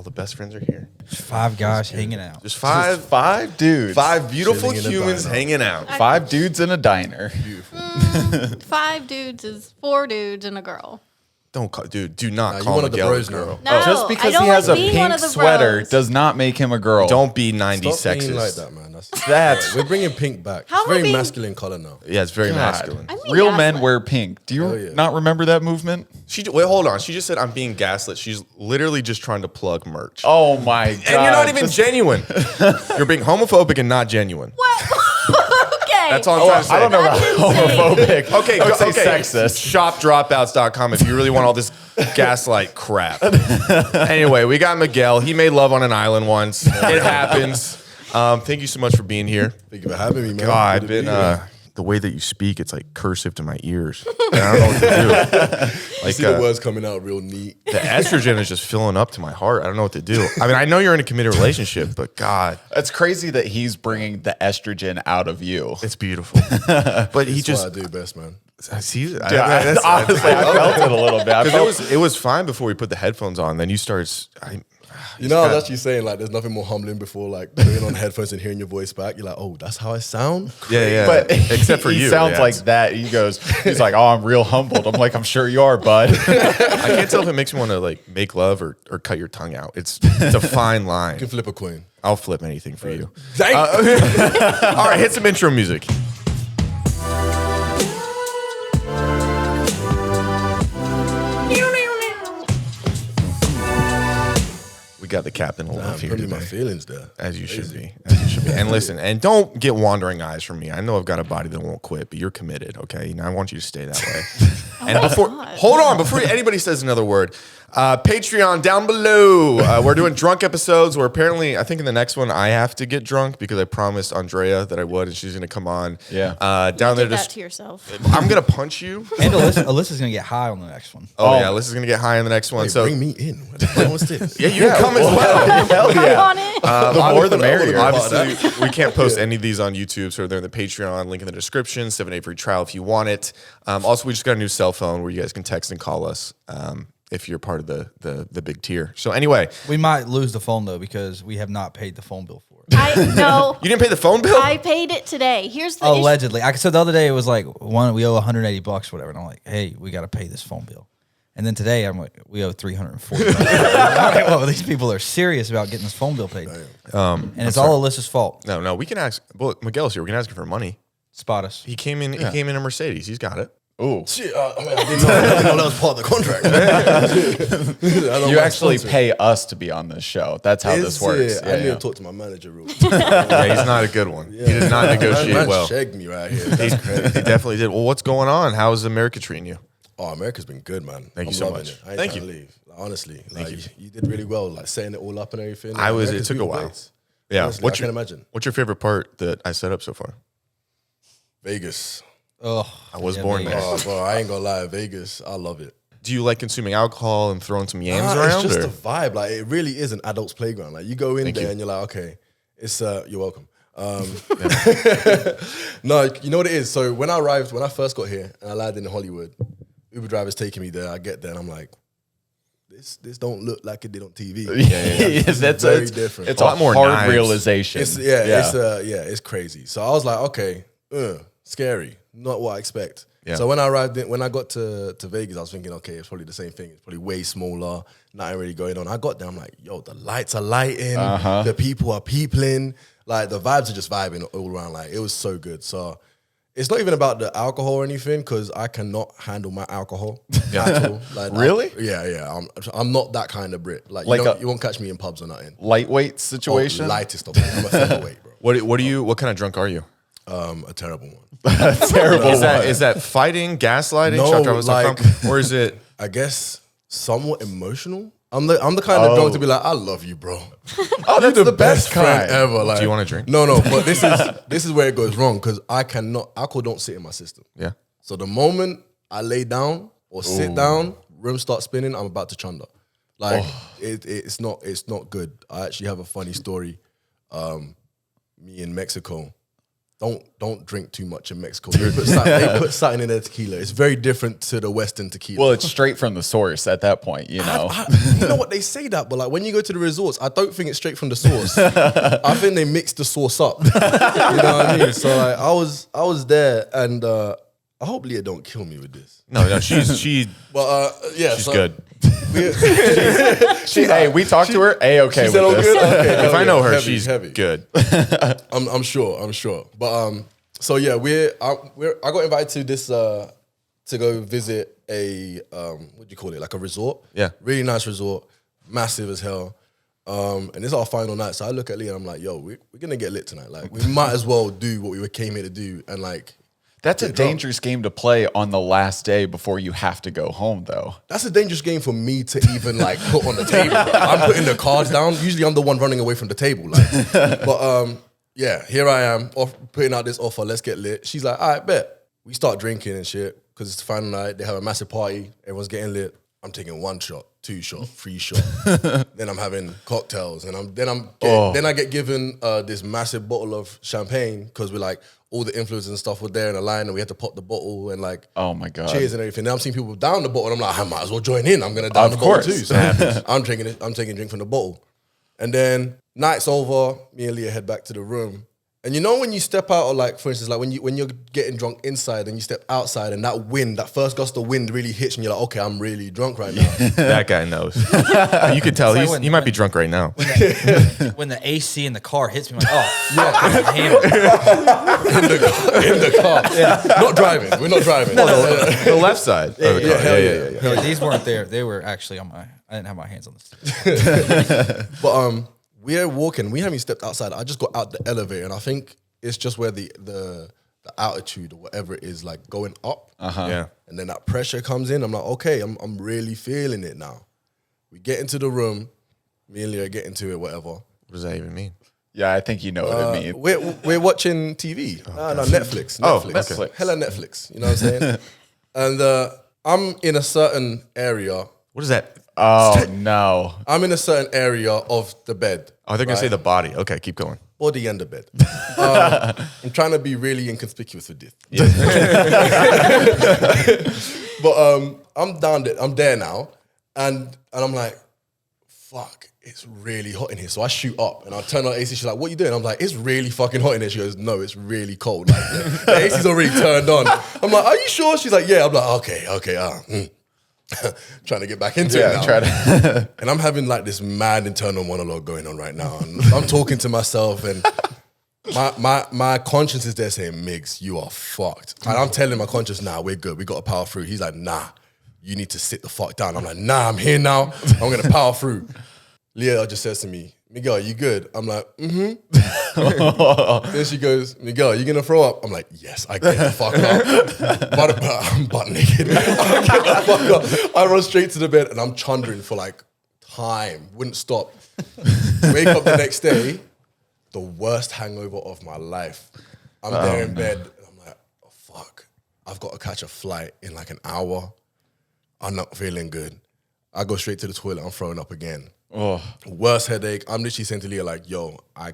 the best friends are here. 5 guys hanging out. Just five dudes. 5 beautiful Chilling in a humans diner. hanging out. 5 dudes in a diner. 5 dudes is 4 dudes and a girl. Don't call, dude. Do not you call one of the Miguel a bros girl. now. No, Just I because don't he has like a being one pink of the sweater bros. does not make him a girl. Don't be 90s Stop being sexist. like that, man. That's we're bringing pink back. How It's am I very being- masculine color now. Yeah, it's very God. masculine. I'm being Real men gaslit. wear pink. Do you Hell yeah. not remember that movement? Wait, hold on. She just said I'm being gaslit. She's literally just trying to plug merch. Oh my god! And you're not even genuine. You're being homophobic and not genuine. What? Okay. That's all I'm trying to say. I don't know about That's insane. homophobic. Okay, I would say okay. sexist. Shop dropouts.com if you really want all this gaslight crap. Anyway, we got Miguel. He made love on an island once. It happens. Thank you so much for being here. Thank you for having me, man. God, I've Good to been be here. the way that you speak, it's like cursive to my ears. And I don't know what to do. You Like see the words coming out real neat. the estrogen is just filling up to my heart. I don't know what to do. I mean, I know you're in a committed relationship, but God, It's crazy that he's bringing the estrogen out of you. it's beautiful. But he That's just what I do best, man. I see. Honestly, I felt it a little bit. I Because felt it was fine before we put the headphones on. Then you started. You know, I was actually saying, like, there's nothing more humbling before, like, putting on headphones and hearing your voice back. You're like, oh, that's how I sound? Yeah. But except for he you, sounds yeah. like that. He's like, oh, I'm real humbled. I'm like, I'm sure you are, bud. I can't tell if it makes me want to like make love or cut your tongue out. It's a fine line. You can flip a coin. I'll flip anything for you. Dang! All right, hit some intro music. We got the captain of love here Putting my today, feelings there. as you should be. As you should be. And listen, and don't get wandering eyes from me. I know I've got a body that won't quit, but you're committed, okay? And I want you to stay that way. And hold on, before anybody says another word, Patreon down below. We're doing drunk episodes where apparently, I think in the next one, I have to get drunk because I promised Andrea that I would, and she's going to come on. Yeah. Down there, Did that just to yourself. I'm going to punch you. And Alyssa's going to get high on the next one. Oh, yeah, Alyssa's going to get high in the next one. Hey, So, bring me in. What's this? yeah, you can come as well. Hell Come yeah. on in. The more the merrier. Obviously, we can't post any of these on YouTube, so they're in the Patreon, link in the description, 7-day free trial if you want it. Also, we just got a new cell phone where you guys can text and call us if you're part of the big tier. So anyway, We might lose the phone, though, because we have not paid the phone bill for it. No. you didn't pay the phone bill? I paid it today. Here's the issue. Allegedly. I said the other day it was like, we owe $180 or whatever. And I'm like, hey, we got to pay this phone bill. And then today I'm like, we owe $340. I'm like, well, these people are serious about getting this phone bill paid. And it's all Alyssa's fault. No, we can ask. Well, Miguel's here. We can ask him for money. Spot us. He came in. He came in a Mercedes. He's got it. Ooh. Shit, I didn't know that was part of the contract. You actually pay us to be on this show. That's how this works. I need to talk to my manager real quick. Yeah, he's not a good one. He did not negotiate Man well. shagged me right here. That's crazy. He definitely did. Well, what's going on? How is America treating you? Oh, America's been good, man. Thank you I'm so loving much. It. I ain't Thank trying you. to leave. Like, honestly, you did really well, like setting it all up and everything. It America's took a beautiful while. place. Yeah. Honestly, I can't imagine. What's your favorite part that I set up so far? Vegas. Oh, I was born there. Oh, bro, I ain't gonna lie, Vegas, I love it. Do you like consuming alcohol and throwing some yams Nah, around? it's just or? a vibe. Like it really is an adult's playground. Like you go in Thank there you. and you're like, okay, it's you're welcome. No, you know what it is. So when I first got here and I landed in Hollywood, Uber driver's taking me there. I get there and I'm like, this don't look like it did on TV. That's very different. It's A a lot more hard knives. realization. It's crazy. So I was like, okay, scary, not what I expect. Yeah. So when I got to Vegas, I was thinking, okay, it's probably the same thing. It's probably way smaller, nothing really going on. I got there, I'm like, yo, the lights are lighting, the people are peopling, like the vibes are just vibing all around. Like it was so good. So it's not even about the alcohol or anything because I cannot handle my alcohol at all. Like, Really? Yeah. I'm not that kind of Brit. Like you won't catch me in pubs or nothing. Lightweight situation. Lightest of it. I'm a featherweight, bro. What kind of drunk are you? A terrible one. Terrible. Is that fighting, gaslighting, No, shockdrivers.com? Or is it? I guess somewhat emotional. I'm the kind of drunk to be like, I love you, bro. Oh, that's the best friend kind. ever. Like, Do you want a drink? No, but this is where it goes wrong because alcohol don't sit in my system. Yeah. So the moment I lay down or sit down, room starts spinning, I'm about to chunder. Like it's not good. I actually have a funny story. Me in Mexico, don't drink too much in Mexico. They put something in their tequila. It's very different to the Western tequila. Well, it's straight from the source at that point, you know. You know what, they say that, but like when you go to the resorts, I don't think it's straight from the source. I think they mix the sauce up. You know what I mean? So like I was there, and I hope Leah don't kill me with this. No, she's good. Hey, we talked to her. Okay, She said, "Oh, good." Okay, if I know her, heavy, she's heavy. good. I'm sure. But so yeah, I got invited to this to go visit a what do you call it? Like a resort. Yeah. Really nice resort, massive as hell. And this is our final night. So I look at Lee and I'm like, yo, we're gonna get lit tonight. Like we might as well do what we came here to do, and like That's a dangerous game to play on the last day before you have to go home, though. That's a dangerous game for me to even like put on the table. Bro. I'm putting the cards down. Usually I'm the one running away from the table. Like, but yeah, here I am putting out this offer. Let's get lit. She's like, all right, bet. We start drinking and shit because it's the final night. They have a massive party. Everyone's getting lit. I'm taking 1 shot, 2 shot, 3 shot. Then I'm having cocktails, and then I get given this massive bottle of champagne because we're like all the influencers and stuff were there in a line, and we had to pop the bottle and like oh my god, cheers and everything. Then I'm seeing people down the bottle, and I'm like, I might as well join in. I'm gonna down the bottle too. So I'm taking a drink from the bottle, and then night's over. Me and Leah head back to the room. And you know when you step out, or like for instance, like when you're getting drunk inside and you step outside and that first gust of wind really hits and you're like, okay, I'm really drunk right now. That guy knows. You can tell It's like he might be drunk right now. When the AC in the car hits me, I'm like, oh, in the car. Yeah. Not driving. We're not driving. The left side. Yeah. No, these weren't there. They were actually on my. I didn't have my hands on this. But we're walking. We haven't stepped outside. I just got out the elevator, and I think it's just where the altitude or whatever it is, like going up. Yeah. And then that pressure comes in. I'm like, okay, I'm really feeling it now. We get into the room. Me and Leah get into it, whatever. What does that even mean? Yeah, I think you know what it means. We're watching TV. No, Netflix. Netflix. Hella Netflix. You know what I'm saying? And I'm in a certain area. What is that? Oh no! I'm in a certain area of the bed. Oh, they're gonna say the body. Okay, keep going. Body and the bed. I'm trying to be really inconspicuous with this. Yeah. But I'm down there. I'm there now, and I'm like, fuck, it's really hot in here. So I shoot up and I turn on AC. She's like, what are you doing? I'm like, it's really fucking hot in here. She goes, no, it's really cold. Like the AC's already turned on. I'm like, are you sure? She's like, yeah. I'm like, okay. Trying to get back into it now. And I'm having like this mad internal monologue going on right now. And I'm talking to myself, and my conscience is there saying, Migs, you are fucked. And I'm telling my conscience, nah, we're good. We got to power through. He's like, nah, you need to sit the fuck down. I'm like, nah, I'm here now. I'm going to power through. Leah just says to me, Miguel, you good? I'm like, Then she goes, Miguel, you gonna throw up? I'm like, yes, I get the fuck up. But I'm butt naked. I get the fuck up. I run straight to the bed and I'm chundering for like time. Wouldn't stop. Wake up the next day, the worst hangover of my life. I'm there in bed and I'm like, oh, fuck. I've got to catch a flight in like an hour. I'm not feeling good. I go straight to the toilet. I'm throwing up again. Oh. Worst headache. I'm literally saying to Leah like, yo, I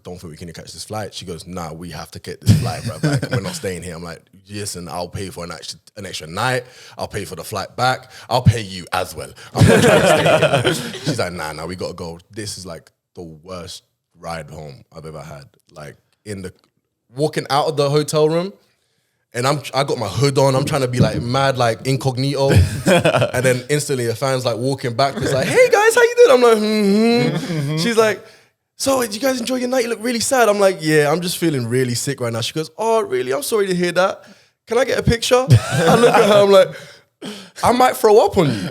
don't think we can catch this flight. She goes, nah, we have to get this flight right back. We're not staying here. I'm like, listen, I'll pay for an extra night. I'll pay for the flight back. I'll pay you as well. I'm not trying to stay here. She's like, nah, we got to go. This is like the worst ride home I've ever had. Like walking out of the hotel room, and I got my hood on. I'm trying to be like mad, like incognito. And then instantly a fan's like walking back. It's like, hey guys, how you doing? I'm like, She's like, so did you guys enjoy your night? You look really sad. I'm like, yeah, I'm just feeling really sick right now. She goes, oh, really? I'm sorry to hear that. Can I get a picture? I look at her, I'm like, I might throw up on you.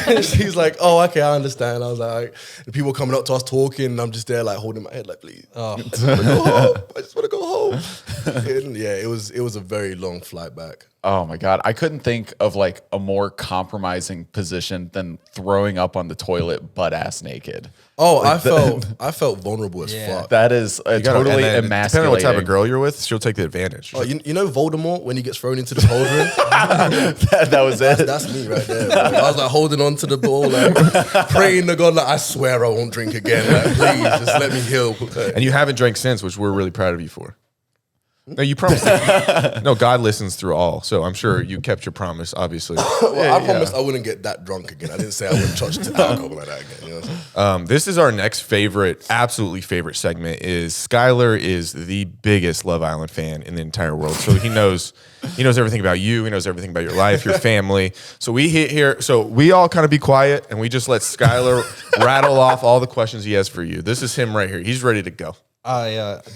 And she's like, oh, okay, I understand. I was like, and people coming up to us talking, and I'm just there like holding my head like, please. I just want to go home. And yeah, it was a very long flight back. Oh my God. I couldn't think of like a more compromising position than throwing up on the toilet butt ass naked. Oh, like I felt vulnerable as fuck. That is totally emasculating. Depending on what type of girl you're with, she'll take the advantage. Oh, you know Voldemort when he gets thrown into the cauldron? that was it. That's me right there. Bro. I was like holding on to the ball, like praying to God, like I swear I won't drink again. Like, please, just let me heal. And you haven't drank since, which we're really proud of you for. No, you promised. No, God listens through all. So I'm sure you kept your promise, obviously. Well, I promised I wouldn't get that drunk again. I didn't say I wouldn't touch alcohol like that again. You know what I'm saying? This is our next favorite, absolutely favorite segment. Is Skylar is the biggest Love Island fan in the entire world. So he knows everything about you. He knows everything about your life, your family. So we hit here. So we all kind of be quiet and we just let Skylar rattle off all the questions he has for you. This is him right here. He's ready to go.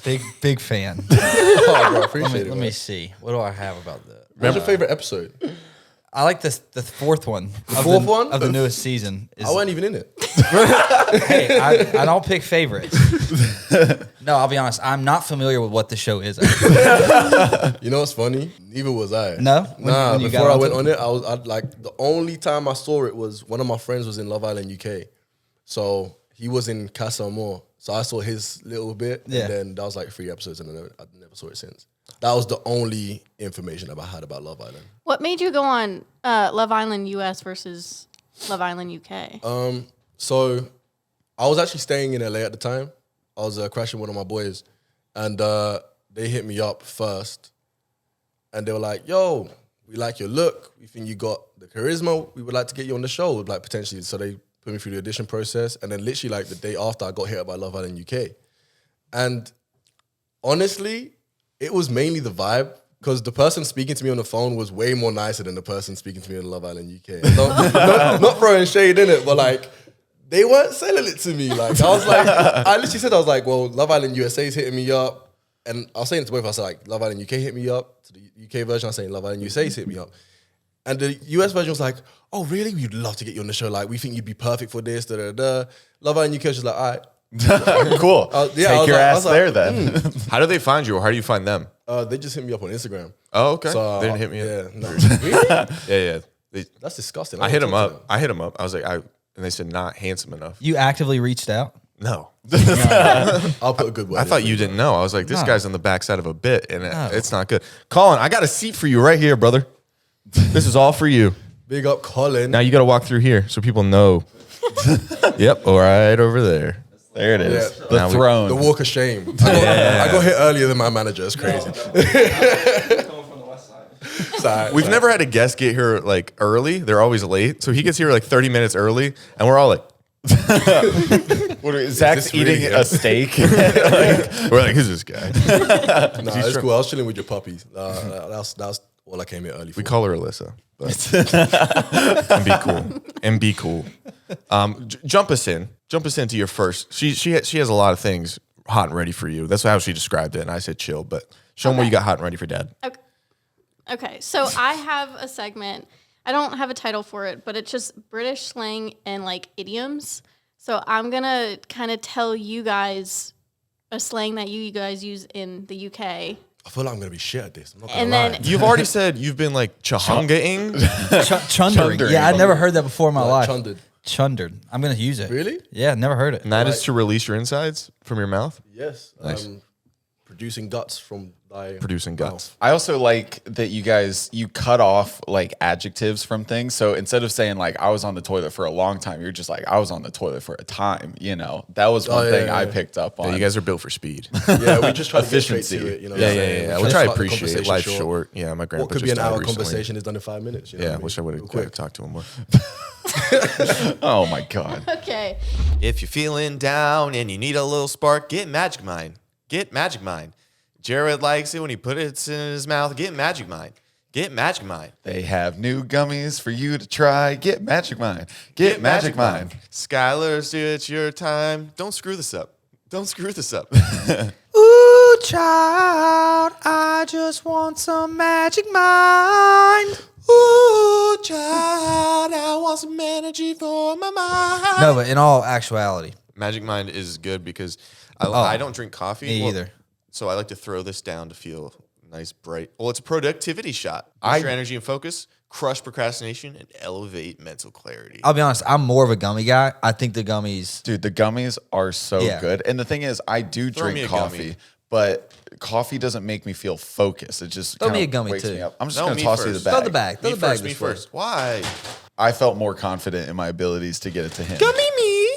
Big fan. Oh, bro, appreciate it. Let me see. What do I have about that? What's your favorite episode? I like the fourth one. The fourth one? of the newest season. I wasn't even in it. Hey, I don't pick favorites. No, I'll be honest. I'm not familiar with what the show is. You know what's funny? Neither was I. No? Nah, when you before got I went onto on it, I like the only time I saw it was one of my friends was in Love Island UK. So he was in Casa Amor. So I saw his little bit, Yeah. and then that was like 3 episodes, and I never saw it since. That was the only information I had about Love Island. What made you go on Love Island US versus Love Island UK? So I was actually staying in LA at the time. I was crashing with one of my boys, and they hit me up first, and they were like, "Yo, we like your look. We think you got the charisma. We would like to get you on the show, like potentially." So they put me through the audition process, and then literally like the day after, I got hit up by Love Island UK, and honestly, it was mainly the vibe. Because the person speaking to me on the phone was way more nicer than the person speaking to me on Love Island UK. Not throwing shade in it, but like, they weren't selling it to me. Like, I was like, I literally said, I was like, well, Love Island USA is hitting me up. And I was saying it to both, I was like, Love Island UK hit me up. To the UK version, I was saying Love Island USA is hit me up. And the US version was like, oh, really? We'd love to get you on the show. Like, we think you'd be perfect for this, da da da. Love Island UK was just like, all right. Cool. Take your ass there then. How do they find you, or how do you find them? They just hit me up on Instagram. Oh, okay. So, They didn't hit me up. Yeah, no. Really? Yeah. That's disgusting. I hit them up. I was like, and they said not handsome enough. You actively reached out? No. I'll put a good word. I thought you didn't know. I was like, this guy's on the backside of a bit, and it's not good. Colin, I got a seat for you right here, brother. This is all for you. Big up, Colin. Now you got to walk through here so people know. Yep, right over there. There it is. Yeah. The Now throne. The walk of shame. I got hit earlier than my manager. It's crazy. Sorry. We've never had a guest get here like early. They're always late. So he gets here like 30 minutes early, and we're all like, Zach's this really eating him? a steak. we're like, who's this guy? No, it's cool. I was chilling with your puppies. That's all I came here early for. We call her Alyssa. But and be cool. Jump us into your first. She has a lot of things hot and ready for you. That's how she described it. And I said chill, but show them what you got hot and ready for dad. Okay, so I have a segment. I don't have a title for it, but it's just British slang and like idioms. So I'm gonna kind of tell you guys a slang that you guys use in the UK. I feel like I'm gonna be shit at this. I'm not gonna And lie. then You've already said you've been like chahunga-ing. Chundering. Yeah, I never heard that before in my life. Chundered. Chundered. I'm going to use it. Really? Yeah, never heard it. And that is to release your insides from your mouth. Yes. Nice. Producing guts from thy Producing guts. I also like that you cut off like adjectives from things. So instead of saying like I was on the toilet for a long time, you're just like I was on the toilet for a time. You know, that was one thing I picked up on. Yeah, you guys are built for speed. Yeah, we just try to get Efficiency. straight to it. You know Yeah. Which I appreciate. Life's short. Yeah, my grandpa What could just be an died hour recently. conversation is done in 5 minutes. You know Yeah, what wish I would have Real quick. talked to him more. Oh my God. okay, If you're feeling down and you need a little spark, get Magic Mind. Get Magic Mind. Jared likes it when he puts it in his mouth. Get Magic Mind. Get Magic Mind. They have new gummies for you to try. Get Magic Mind. Get Magic Mind. Skylar, it's your time. Don't screw this up. Don't screw this up. Ooh, child, I just want some magic mind. Ooh, child, I want some energy for my mind. No, but in all actuality, Magic Mind is good because I don't drink coffee. me either. So I like to throw this down to feel nice, bright. Well, it's a productivity shot. Boost your energy and focus, crush procrastination, and elevate mental clarity. I'll be honest, I'm more of a gummy guy. I think the gummies, Dude, the gummies are so Yeah. good. And the thing is, I do Throw me drink a coffee, gummy. but coffee doesn't make me feel focused. It just Throw kinda me a gummy, wakes too. me up. I'm just No, going to me toss you the first. bag. throw the bag. Throw Me the bag first, me this way. first. Why? I felt more confident in my abilities to get it to him. Gummy me.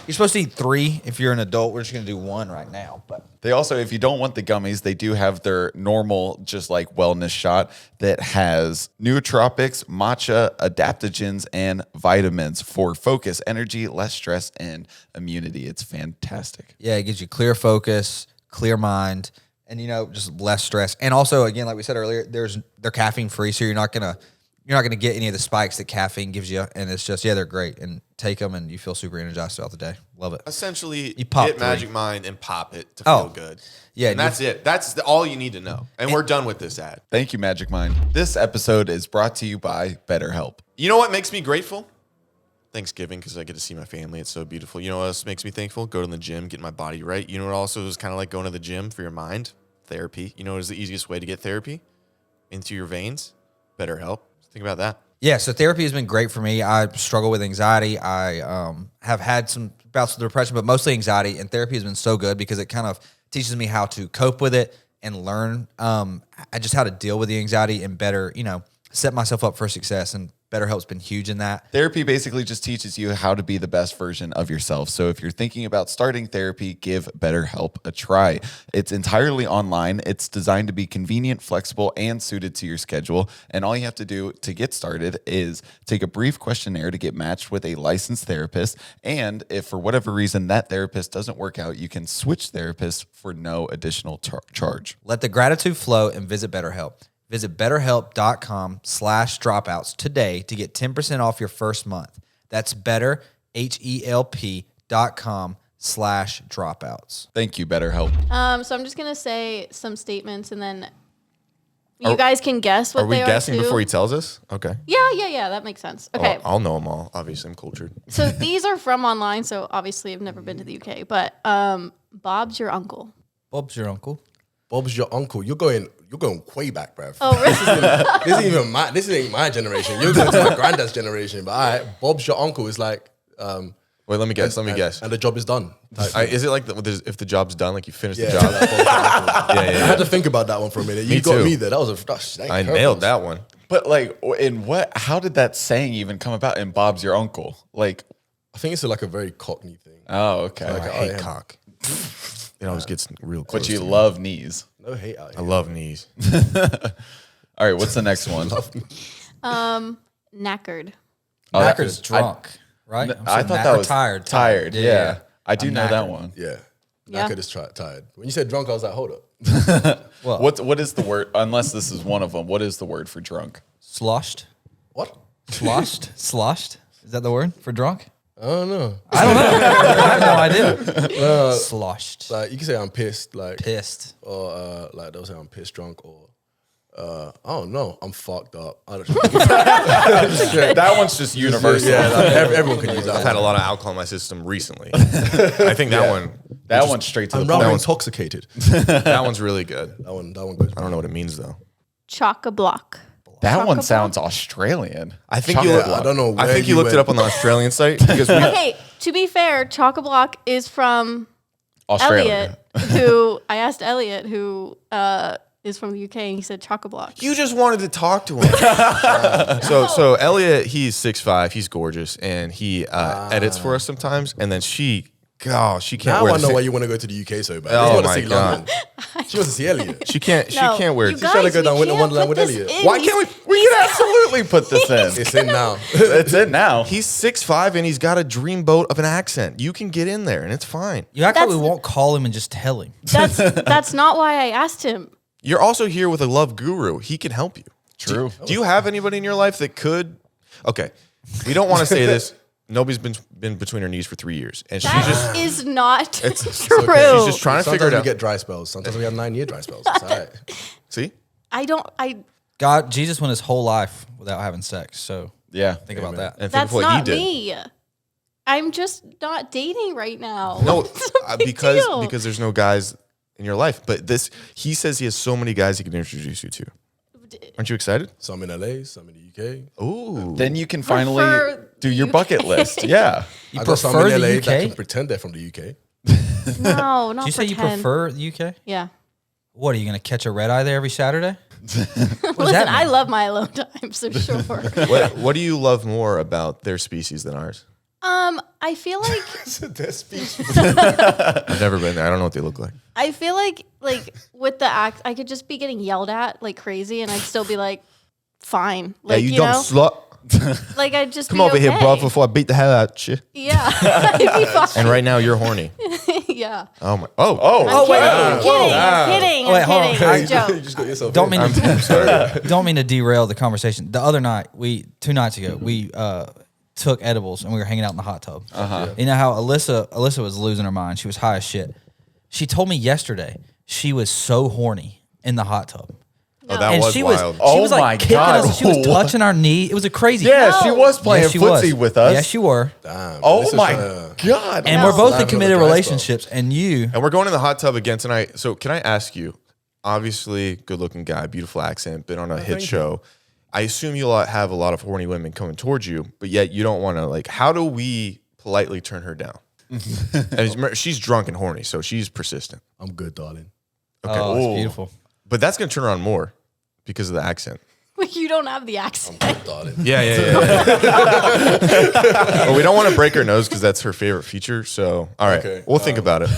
You're supposed to eat 3 if you're an adult. We're just going to do 1 right now. But They also, if you don't want the gummies, they do have their normal, just like wellness shot that has nootropics, matcha, adaptogens, and vitamins for focus, energy, less stress, and immunity. It's fantastic. yeah, it gives you clear focus, clear mind, and just less stress. And also, again, like we said earlier, they're caffeine free, so you're not gonna get any of the spikes that caffeine gives you. And it's just they're great. And take them, and you feel super energized throughout the day. Love it. Essentially, You pop get 3. Magic Mind and pop it to feel good. Yeah, and that's it. That's all you need to know. And we're done with this ad. Thank you, Magic Mind. This episode is brought to you by BetterHelp. You know what makes me grateful? Thanksgiving, because I get to see my family. It's so beautiful. You know what else makes me thankful? Go to the gym, get my body right. You know what also is kind of like going to the gym for your mind? Therapy. You know what is the easiest way to get therapy? Into your veins? BetterHelp. Think about that. Yeah, so therapy has been great for me. I struggle with anxiety. I have had some bouts of depression, but mostly anxiety. And therapy has been so good because it kind of teaches me how to cope with it and learn just how to deal with the anxiety and better, set myself up for success. And BetterHelp's been huge in that. Therapy basically just teaches you how to be the best version of yourself. So if you're thinking about starting therapy, give BetterHelp a try. It's entirely online. It's designed to be convenient, flexible, and suited to your schedule. And all you have to do to get started is take a brief questionnaire to get matched with a licensed therapist. And if for whatever reason that therapist doesn't work out, you can switch therapists for no additional charge. Let the gratitude flow and visit BetterHelp. Visit betterhelp.com/dropouts today to get 10% off your first month. That's betterhelp.com/dropouts. Thank you, BetterHelp. So I'm just gonna say some statements, and then you guys can guess what Are we they guessing too. before he tells us? Okay. Yeah. That makes sense. Okay. I'll know them all. Obviously, I'm cultured. So these are from online. So obviously, I've never been to the UK, but Bob's your uncle. Bob's your uncle. Bob's your uncle. You're going way back, bruv. Oh, really? This ain't my generation. You're going to my granddad's generation. But all right, Bob's your uncle is like. Wait, let me guess. And the job is done. Is it like if the job's done, like you finish the Yeah, job? like Bob's your uncle. Yeah. I had to think about that one for a minute. You Me got too. me there. That was I nailed that one. But how did that saying even come about in Bob's your uncle? Like, I think it's like a very Cockney thing. oh, okay. I hate yeah. cock. It always gets real close. But you to me. love knees. No hate out I here. love knees. All right, what's the next one? Knackered. Oh, that- Knackered's drunk, right? I thought that was tired. Tired, yeah. I do I'm know that knackered. one. Yeah. Yeah. Knackered is tired. When you said drunk, I was like, hold up. Well, What is the word? Unless this is one of them, what is the word for drunk? sloshed? What? Sloshed? Is that the word for drunk? I don't know. I don't know. I have no idea. Sloshed. Like you can say I'm pissed, like Pissed. or like they'll say I'm pissed drunk, or I don't know, I'm fucked up. I don't That one's just universal. yeah, like, everyone can use that. I've had a lot of alcohol in my system recently. I think that one. That one's straight to I'm the rather point. intoxicated. That one's really good. That one goes. I don't know what it means though. Chock-a-block. That one Chock-a-block? sounds Australian. I think Chocolate you. block. I don't know. I where think you looked it went. up on the Australian site because we. Okay, to be fair, Chock-a-block is from Australia. Elliot, who I asked Elliot, who is from the UK, and he said chock-a-block. You just wanted to talk to him. So Elliot, he's 6'5", he's gorgeous, and he edits for us sometimes. And then she can't Now wear I the know same- why you want to go to the UK so bad. Oh She want to my see God. London. She wants to see Elliot. She can't wear. you She's guys, trying to go we down Winter can't Wonderland put with this Elliot. in. Why can't we? We can absolutely put this in. It's in now. It's in now. He's 6'5" and he's got a dreamboat of an accent. You can get in there and it's fine. You act like we That's- won't call him and just tell him. That's not why I asked him. You're also here with a love guru. He can help you. True. Do you have anybody in your life that could? Okay, we don't want to say this. Nobody's been between her knees for 3 years, and she's That just is not true. she's just trying to Sometimes figure it we out. get dry spells. Sometimes we have 9-year dry spells. It's all right. See, God, Jesus went his whole life without having sex. So Yeah. think about that. and think That's of what he not did. me. I'm just not dating right now. No, It's a big deal. because there's no guys in your life. But he says he has so many guys he can introduce you to. Aren't you excited? Some in LA, some in the UK. Ooh, Then you can finally Prefer do your UK. bucket list. Yeah. You I got some prefer in LA the that can UK? pretend they're from the UK. No, not Did you say you pretend. prefer the UK? Yeah. What, are you going to catch a red eye there every Saturday? Listen, that I mean? love my alone time, so sure. what do you love more about their species than ours? I feel like I've never been there. I don't know what they look like. I feel like with the act, I could just be getting yelled at like crazy, and I'd still be like, fine. Like you dumb know, slut. like I'd just Come be over here, okay. bro, before I beat the hell out of you. Yeah, I'd be fine. And right now you're horny. Yeah. Oh my. I'm kidding. I'm kidding. Oh, wait, hold on. I'm kidding. It's a You joke. just got yourself. Don't in. mean to, don't mean to derail the conversation. The other night, 2 nights ago, we took edibles and we were hanging out in the hot tub. You know how Alyssa was losing her mind. She was high as shit. She told me yesterday she was so horny in the hot tub. Oh, that And was she wild. was like my kicking God. us. She was touching our knee. It was a crazy. Yeah, she was playing Yes, she was. footsie with us. Yes, you were. Damn, Oh this is my trying to- God. And No. we're both Slap in it committed on the dry relationships. And you, And we're going in the hot tub again tonight. So can I ask you? Obviously, good-looking guy, beautiful accent, been on a hit show. I assume you'll have a lot of horny women coming towards you, but yet you don't want to. Like, how do we politely turn her down? And she's drunk and horny, so she's persistent. I'm good, darling. Okay, oh, it's beautiful. but that's gonna turn her on more because of the accent. You don't have the accent. Darling. Yeah. Well, we don't want to break her nose because that's her favorite feature. So, all right, Okay. we'll think about it.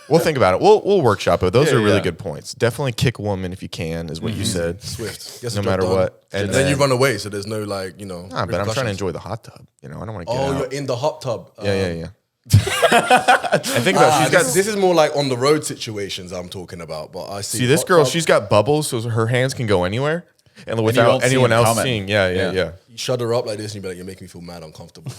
We'll think about it. We'll workshop it. Those Yeah, are really yeah. good points. Definitely kick a woman if you can, is what you said. Swift. Gets No the job matter done. what. And then you run away, so there's no like, you know. Nah, but I'm trying to repercussions. enjoy the hot tub. You know, I don't want to get Oh, out. you're in the hot tub. Yeah. And think about it, she's got. This is more like on the road situations I'm talking about. But I See, this hot girl, tub, she's got bubbles, so her hands can go anywhere, and won't without see anyone them else coming. seeing. Yeah. You shut her up like this, and you be like, "You're making me feel mad uncomfortable."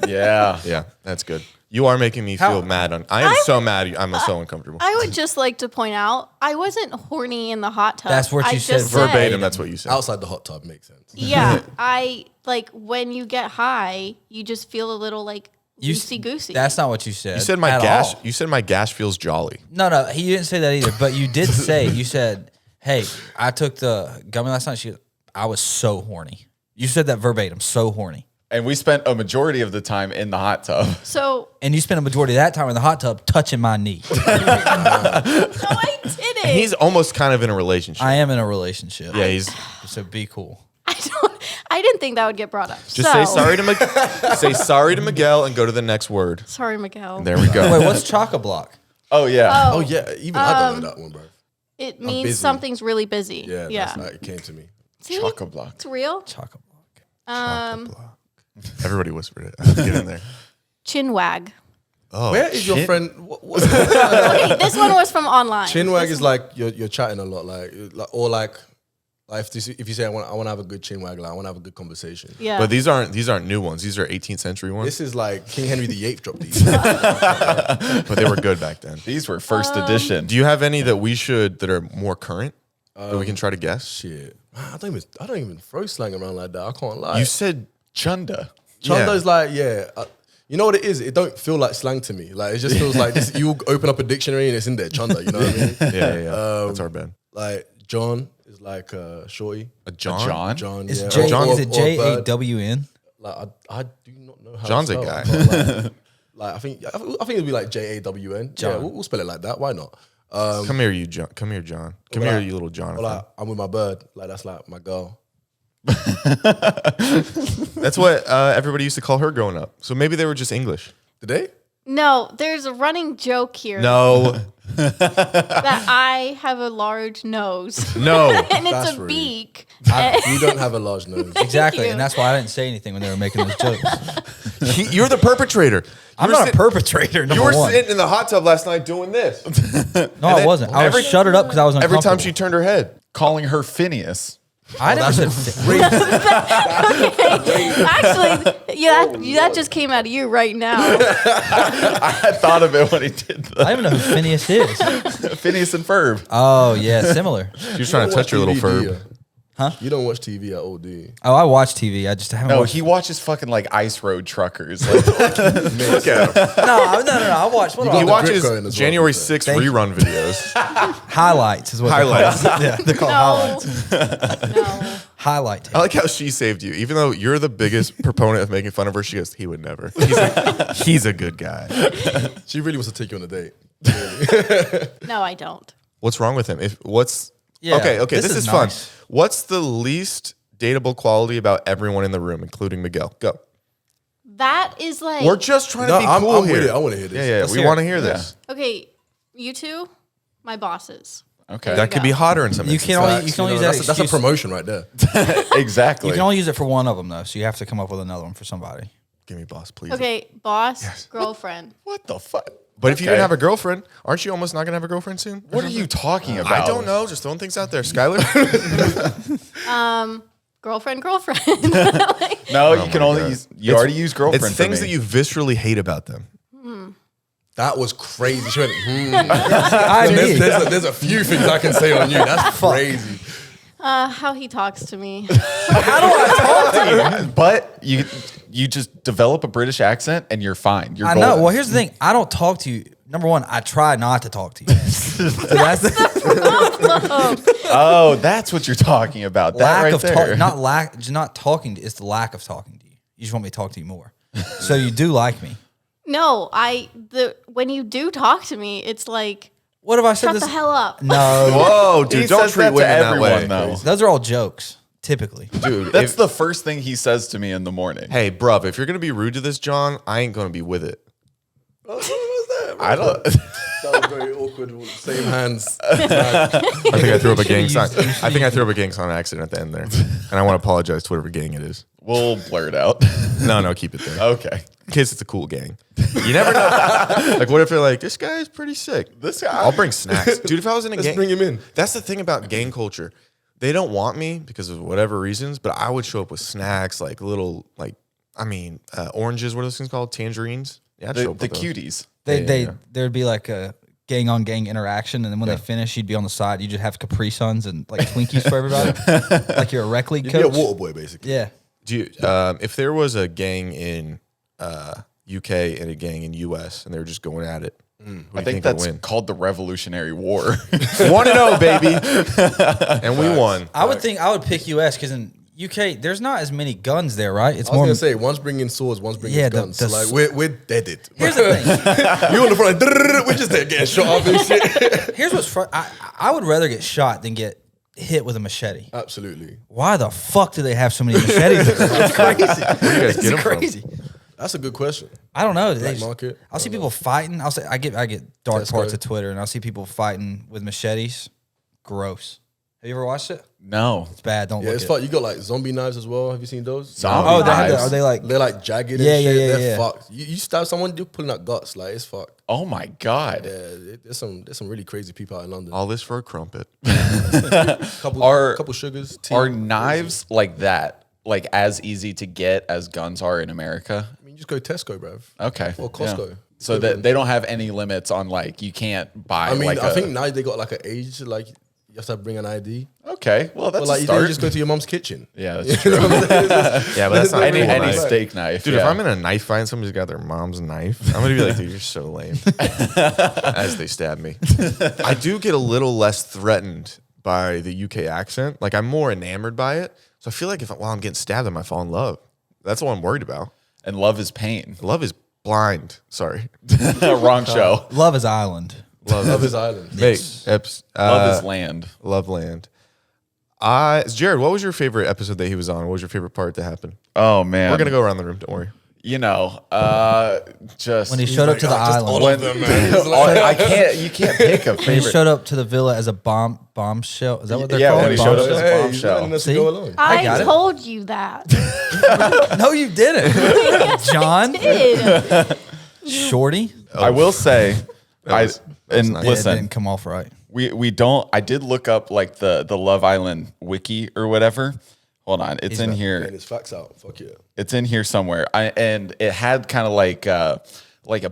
Yeah. Yeah, that's good. You are making me feel mad. I am so mad. I'm so uncomfortable. I would just like to point out, I wasn't horny in the hot tub. That's what I you said just Verbatim, that's what you said. Outside the hot tub makes sense. Yeah, I like when you get high, you just feel a little like loosey goosey. That's not what you said. You said my at gash. all. You said my gash feels jolly. No, he didn't say that either. But you did say, you said, "Hey, I took the gummy last night. I was so horny." You said that verbatim, so horny. And we spent a majority of the time in the hot tub. So And you spent a majority of that time in the hot tub touching my knee. no, I didn't. He's almost kind of in a relationship. I am in a relationship. Yeah, he's. So be cool. I didn't think that would get brought up. Just say sorry to say sorry to Miguel and go to the next word. Sorry, Miguel. There we go. Wait, what's chock-a-block? Oh, yeah. Oh yeah, even I don't know that one, bro. It means busy. something's really busy. Yeah, Yeah. that's like it came to me. See? Chock-a-block. It's real. Chock-a-block. Everybody whispered it. I had to get in there. Chinwag. Oh, Where is your shit. friend? Okay, this one was from online. Chinwag is like you're chatting a lot, like or like if you say I want to have a good chinwag, like I want to have a good conversation. Yeah. But these aren't new ones. These are 18th century ones. This is like King Henry VIII dropped these. But they were good back then. These were first edition. Do you have any that are more current that we can try to guess? Shit, man, I don't even throw slang around like that. I can't lie. You said Chunda. Chunda's like you know what it is? It don't feel like slang to me. Like it just feels like this. You open up a dictionary and it's in there. Chunda, you know what I mean? yeah. That's our bad. Like John is like shorty. A John. John? John, Is yeah. J? Or- Is it or bird. JAWN? Like I do not know how. John's to a spell guy. it, but, like I think it'd be like JAWN. Yeah, John. we'll spell it like that. Why not? Come here, you John. Come here, John. Come Well, here, like- you little Jonathan. Or like I'm with my bird. Like that's like my girl. That's what everybody used to call her growing up. So maybe they were just English. Did they? No, there's a running joke here No, that I have a large nose. no. And it's That's a rude. beak. You don't have a large nose. Exactly. you. And that's why I didn't say anything when they were making those jokes. You're the perpetrator. I'm not a perpetrator, You number were one. sitting in the hot tub last night doing this. No, I wasn't. I was shut it up because I was Every uncomfortable. time she turned her head. Calling her Phineas. I never said. Actually, yeah, that just came out of you right now. I thought of it when he did I don't even know who Phineas is. the Phineas and Ferb. Oh yeah, similar. She was trying to touch your little fur. Huh? You don't watch TV at all, do you? Oh, I watch TV. I just haven't. No, watched. he watches fucking like Ice Road Truckers. Like, Look at him. No. I watch. What got He the are watches grip going as well, January so. 6th rerun videos. highlights? Is what Highlights. They're called. Yeah, they're called No. highlights. No. Highlight tape. I like how she saved you. Even though you're the biggest proponent of making fun of her, she goes, he would never. He's a good guy. She really wants to take you on a date. No, I don't. What's wrong with him? Yeah, Okay, this this is is fun. nice. What's the least dateable quality about everyone in the room, including Miguel? Go. That is like We're just trying to be cool I'm here. with it. I want to hear this. Yeah, Let's we hear want to it. hear this. okay. You two, my bosses. Okay. That could be hotter in some You instances. can only use that That's a excuse. promotion right there. Exactly. You can only use it for one of them though, so you have to come up with another one for somebody. Give me boss, please. Okay, boss, girlfriend. What the fuck? But if you didn't have a girlfriend, aren't you almost not going to have a girlfriend soon? What are you talking about? I don't know. Just throwing things out there. Skylar? Girlfriend. No, you can my only God. use. You already use girlfriend. It's for things me. that you viscerally hate about them. That was crazy. She went, I did. there's a few things I can say on you. That's crazy. How he talks to me. But you just develop a British accent and you're fine. You're I know. golden. Well, here's the thing. I don't talk to you. Number one, I try not to talk to you. So that's the Oh, that's what you're talking about. That lack right of there. not talking. It's the lack of talking to you. You just want me to talk to you more. So you do like me. No, when you do talk to me, it's like What have I said? shut This the hell up. No, Whoa, dude, He don't says treat that to women that everyone, way. though. those are all jokes. Typically, Dude, That's the first thing he says to me in the morning. hey, bruv, if you're going to be rude to this, John, I ain't going to be with it. What was that? I don't. That was very awkward. Same hands. I think I threw up a gang sign. I think I threw up a gang sign on accident at the end there. And I want to apologize to whatever gang it is. We'll blur it out. No, keep it there. Okay. In case it's a cool gang. You never know. Like, what if they're like, this guy is pretty sick? This guy. I'll bring snacks. Dude, if I was in a Let's gang. bring him in. That's the thing about gang culture. They don't want me because of whatever reasons, but I would show up with snacks, like little, oranges. What are those things called? Tangerines? Yeah, I'd show The up with those. cuties. there'd be like a gang on gang interaction, and then when they finish, you'd be on the side. You just have Capri Suns and like Twinkies for everybody, like you're a rec league You'd be a coach. water boy, basically. Yeah, Do you, if there was a gang in UK and a gang in US and they were just going at it, I think that's called the Revolutionary War. 1-0, baby. And we won. I would think I would pick US because in UK there's not as many guns there, right? It's I was more. gonna say one's bringing swords, one's bringing guns. So like we're deaded. Here's the thing. You on the front, like, we're just there getting shot up and shit. Here's what's fun. I would rather get shot than get hit with a machete. Absolutely, Why the fuck do they have so many machetes? It's crazy. Where do you guys get 'em It's from? crazy. that's a good question. I don't know. Black market. I'll see people fighting. I get dark Tesco. parts of Twitter, and I'll see people fighting with machetes. Gross. Have you ever watched it? No. It's bad. Don't Yeah, look it's it. fun. You got like zombie knives as well. Have you seen those? Zombie Oh, they have knives. are they like? They're like jagged and Yeah, shit. yeah, They're yeah. fucked. You stab someone, you're pulling out guts. Like it's fucked. Oh my God. Yeah, there's some really crazy people out in London. All this for a crumpet. couple sugars. Tea. Are knives like that, like as easy to get as guns are in America? I mean, just go Tesco, bruv. Okay. Or Costco. Yeah. So that they don't have any limits on like you can't buy. I mean, like I think now they got like an age, like you have to bring an ID. Okay, well that's But like a you start. don't just go to your mom's kitchen. Yeah, that's true. Yeah, but that's not any cool, any knife. steak knife, Dude, yeah. if I'm in a knife fight and somebody's got their mom's knife, I'm gonna be like, dude, you're so lame. As they stab me. I do get a little less threatened by the UK accent. Like I'm more enamored by it. So I feel like while I'm getting stabbed, I might fall in love. That's what I'm worried about. And love is pain. Love is blind. Sorry. Wrong show. Love is Island. Love is Island. Mate, Love is land. Love Land. Jared, what was your favorite episode that he was on? What was your favorite part that happened? Oh man, We're gonna go around the room. Don't worry. You know, just When he showed up to the island. All of them, man. It's like- I can't. You can't pick a When he favorite. showed up to the villa as a bombshell. Is that what they're Yeah, called? when he showed up Bombshell? as a Hey, bombshell. he's letting us See? go along. I got I it. told you that. No, you didn't. John, Did. Shorty. I will say, was and nice. It listen, didn't come off right. we don't. I did look up like the Love Island wiki or whatever. Hold on, it's in here. And his facts out. Fuck yeah. It's in here somewhere. And it had kind of like a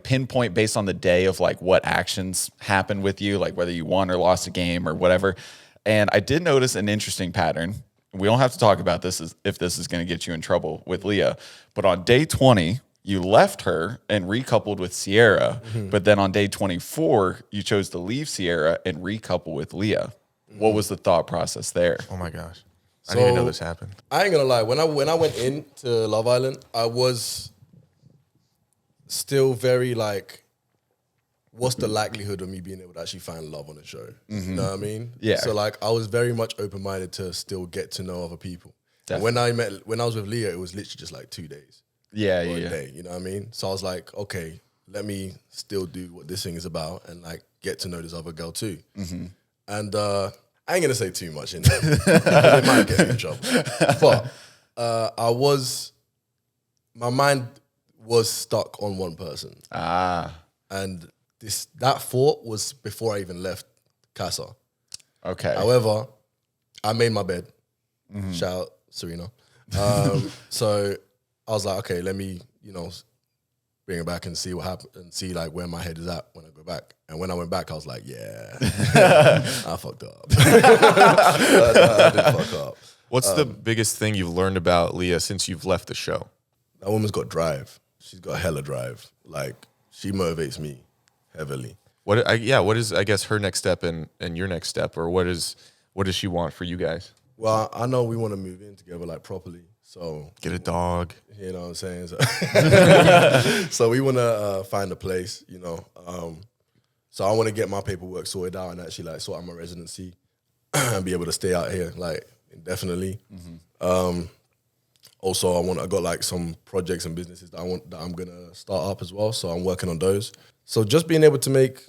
pinpoint based on the day of like what actions happened with you, like whether you won or lost a game or whatever. And I did notice an interesting pattern. We don't have to talk about this if this is going to get you in trouble with Leah. But on day 20, you left her and recoupled with Sierra. But then on day 24, you chose to leave Sierra and recouple with Leah. What was the thought process there? Oh my gosh. I didn't even know So- this happened. I ain't gonna lie. When I went into Love Island, I was still very like, what's the likelihood of me being able to actually find love on the show? You know what I mean? Yeah. So like, I was very much open minded to still get to know other people. And when I was with Leah, it was literally just like 2 days. Yeah, for yeah. a day. You know what I mean? So I was like, okay, let me still do what this thing is about and like get to know this other girl too. And I ain't gonna say too much in there because it might get me in trouble. But my mind was stuck on one person. And that thought was before I even left Casa. Okay. However, I made my bed. Shout out Serena. So I was like, okay, let me, bring it back and see what happened and see like where my head is at when I go back. And when I went back, I was like, yeah, I fucked up. I did fuck up. What's the biggest thing you've learned about Leah since you've left the show? That woman's got drive. She's got hella drive. Like, she motivates me heavily. What is, I guess, her next step and your next step, or what does she want for you guys? Well, I know we want to move in together like properly. So Get a dog. you know what I'm saying? So, so we want to find a place, So I want to get my paperwork sorted out and actually like sort out my residency and be able to stay out here like indefinitely. Also, I got like some projects and businesses that I'm gonna start up as well. So I'm working on those. So just being able to make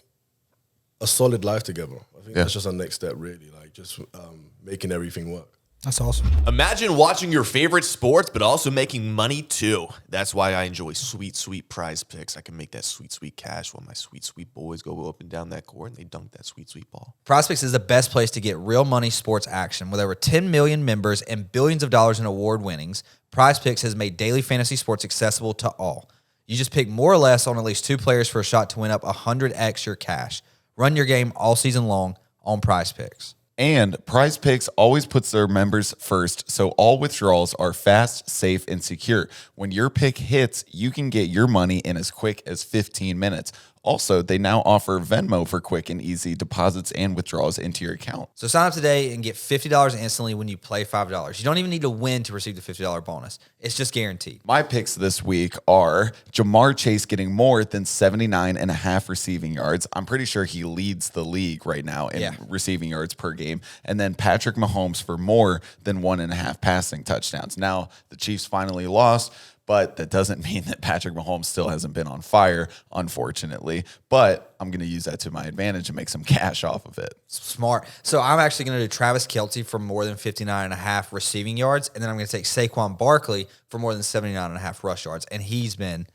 a solid life together, I think that's just our next step, really. Like just making everything work. That's awesome. Imagine watching your favorite sports, but also making money too. That's why I enjoy sweet, sweet prize picks. I can make that sweet, sweet cash while my sweet, sweet boys go up and down that court and they dunk that sweet, sweet ball. PrizePicks is the best place to get real money sports action. With over 10 million members and billions of dollars in award winnings, PrizePicks has made daily fantasy sports accessible to all. You just pick more or less on at least 2 players for a shot to win up 100x your cash. Run your game all season long on PrizePicks. And PrizePicks always puts their members first, so all withdrawals are fast, safe, and secure. When your pick hits, you can get your money in as quick as 15 minutes. Also, they now offer Venmo for quick and easy deposits and withdrawals into your account. So sign up today and get $50 instantly when you play $5. You don't even need to win to receive the $50 bonus. It's just guaranteed. My picks this week are Jamar Chase getting more than 79.5 receiving yards. I'm pretty sure he leads the league right now in receiving yards per game. And then Patrick Mahomes for more than 1.5 passing touchdowns. Now, the Chiefs finally lost, but that doesn't mean that Patrick Mahomes still hasn't been on fire, unfortunately. But I'm going to use that to my advantage and make some cash off of it. Smart. So I'm actually going to do Travis Kelce for more than 59.5 receiving yards, and then I'm going to take Saquon Barkley for more than 79.5 rush yards, and he's been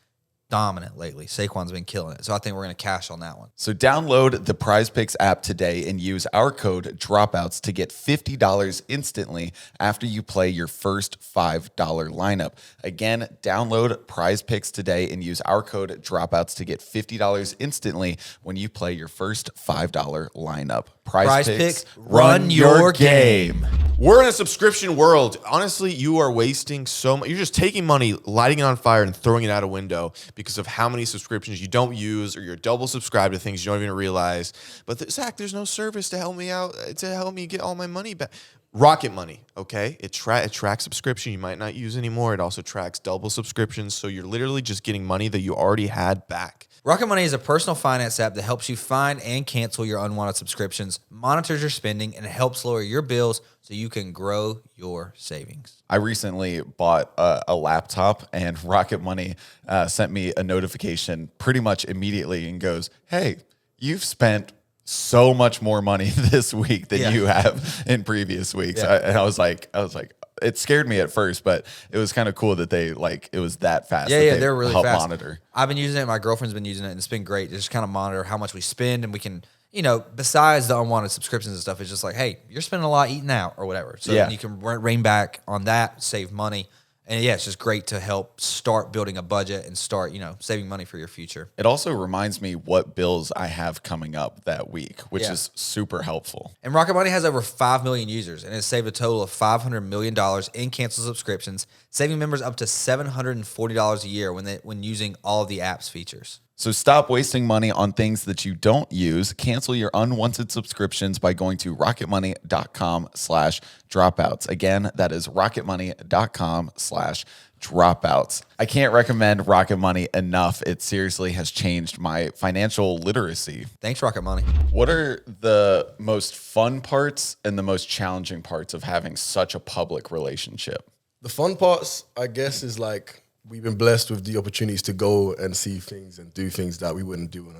dominant lately. Saquon's been killing it. So I think we're going to cash on that one. So download the PrizePicks app today and use our code Dropouts to get $50 instantly after you play your first $5 lineup. Again, download PrizePicks today and use our code Dropouts to get $50 instantly when you play your first $5 lineup. PrizePicks, run your game. We're in a subscription world. Honestly, you are wasting so much. You're just taking money, lighting it on fire, and throwing it out a window because of how many subscriptions you don't use, or you're double subscribed to things you don't even realize. But Zach, there's no service to help me out, to help me get all my money back. Rocket Money, okay? It tracks subscription you might not use anymore. It also tracks double subscriptions. So you're literally just getting money that you already had back. Rocket Money is a personal finance app that helps you find and cancel your unwanted subscriptions, monitors your spending, and helps lower your bills so you can grow your savings. I recently bought a laptop, and Rocket Money sent me a notification pretty much immediately and goes, hey, you've spent so much more money this week than you have in previous weeks. And I was like, it scared me at first, but it was kind of cool that it was that fast. Yeah, they're really help fast. Monitor. I've been using it. My girlfriend's been using it, and it's been great. Just kind of monitor how much we spend, and we can, besides the unwanted subscriptions and stuff, it's just like, hey, you're spending a lot eating out or whatever. So you can rein back on that, save money. And it's just great to help start building a budget and start, saving money for your future. It also reminds me what bills I have coming up that week, which is super helpful. And Rocket Money has over 5 million users and has saved a total of $500 million in canceled subscriptions, saving members up to $740 a year when using all of the app's features. So stop wasting money on things that you don't use. Cancel your unwanted subscriptions by going to rocketmoney.com/dropouts. Again, that is rocketmoney.com/dropouts. I can't recommend Rocket Money enough. It seriously has changed my financial literacy. Thanks, Rocket Money. What are the most fun parts and the most challenging parts of having such a public relationship? The fun parts, I guess, is like we've been blessed with the opportunities to go and see things and do things that we wouldn't do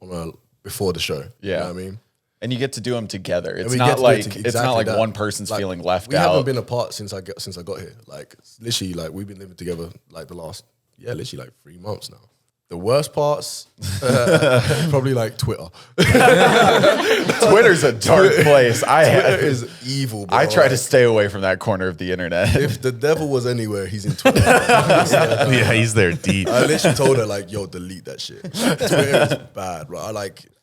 on a before the show. Yeah. You know what I mean? And you get to do them together. It's we not get to do like it it's not like that. one person's Like, feeling left we out. haven't been apart since I got here. Like literally, like we've been living together like the last literally like 3 months now. The worst parts, probably like Twitter. Twitter's a dark place. Twitter is evil, bro. I try to stay away from that corner of the internet. If the devil was anywhere, he's in Twitter. Yeah, he's there deep. I literally told her like, "Yo, delete that shit." Twitter is bad, bro.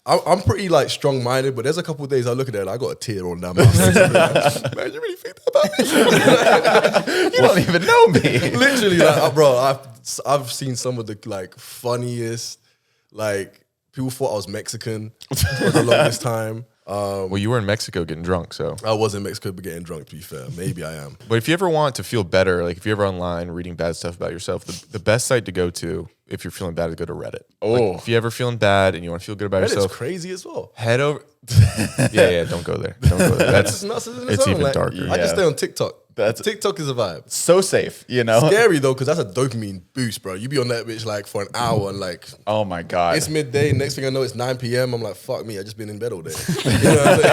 I'm pretty like strong-minded, but there's a couple of days I look at it and I got a tear rolling down my face. Man, you really think that about me? You don't even know me. Literally, like, bro, I've seen some of the like funniest, like people thought I was Mexican for the longest time. Well, you were in Mexico getting drunk, so. I was in Mexico but getting drunk, to be fair. Maybe I am. But if you ever want to feel better, like if you're ever online reading bad stuff about yourself, the best site to go to if you're feeling bad is go to Reddit. Oh. Like, if you're ever feeling bad and you want to feel good about Reddit's yourself, crazy as well. head over. yeah, don't go there. Don't go there. It's nuts in its It's own. even Like, darker. I just Yeah. stay on TikTok. That's- TikTok is a vibe. So safe, you know? Scary though, because that's a dopamine boost, bro. You be on that bitch like for an hour and like Oh my God. it's midday. Next thing I know, it's 9 p.m. I'm like, fuck me, I just been in bed all day. You know what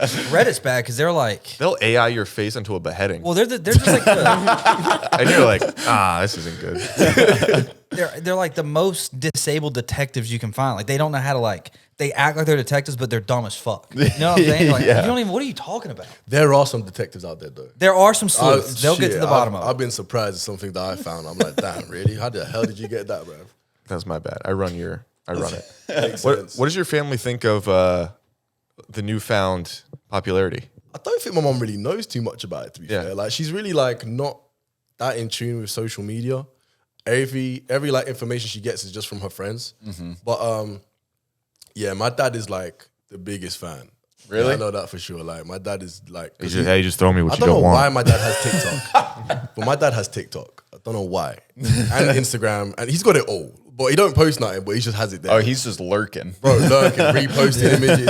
I'm saying? Reddit's bad because they're like, They'll AI your face into a beheading. well, they're just like and you're like, this isn't good. they're like the most disabled detectives you can find. Like they don't know how to like. They act like they're detectives, but they're dumb as fuck. You know what I'm saying? Like Yeah. you don't even. What are you talking about? There are some detectives out there though. There are some sleuths. They'll get to the bottom of it. I've been surprised at something that I found. I'm like, damn, really? How the hell did you get that, bro? That's my bad. I run it. Makes What sense. does your family think of the newfound popularity? I don't think my mom really knows too much about it, to be Yeah. fair. Like she's really like not that in tune with social media. Every like information she gets is just from her friends. But yeah, my dad is like the biggest fan. Really? Yeah, I know that for sure. Like my dad is like You just throw me what I you don't know don't why want. my dad has TikTok. But my dad has TikTok. I don't know why. And Instagram. And he's got it all. But he don't post nothing, but he just has it there. Oh, he's just lurking. Bro, lurking, reposting images.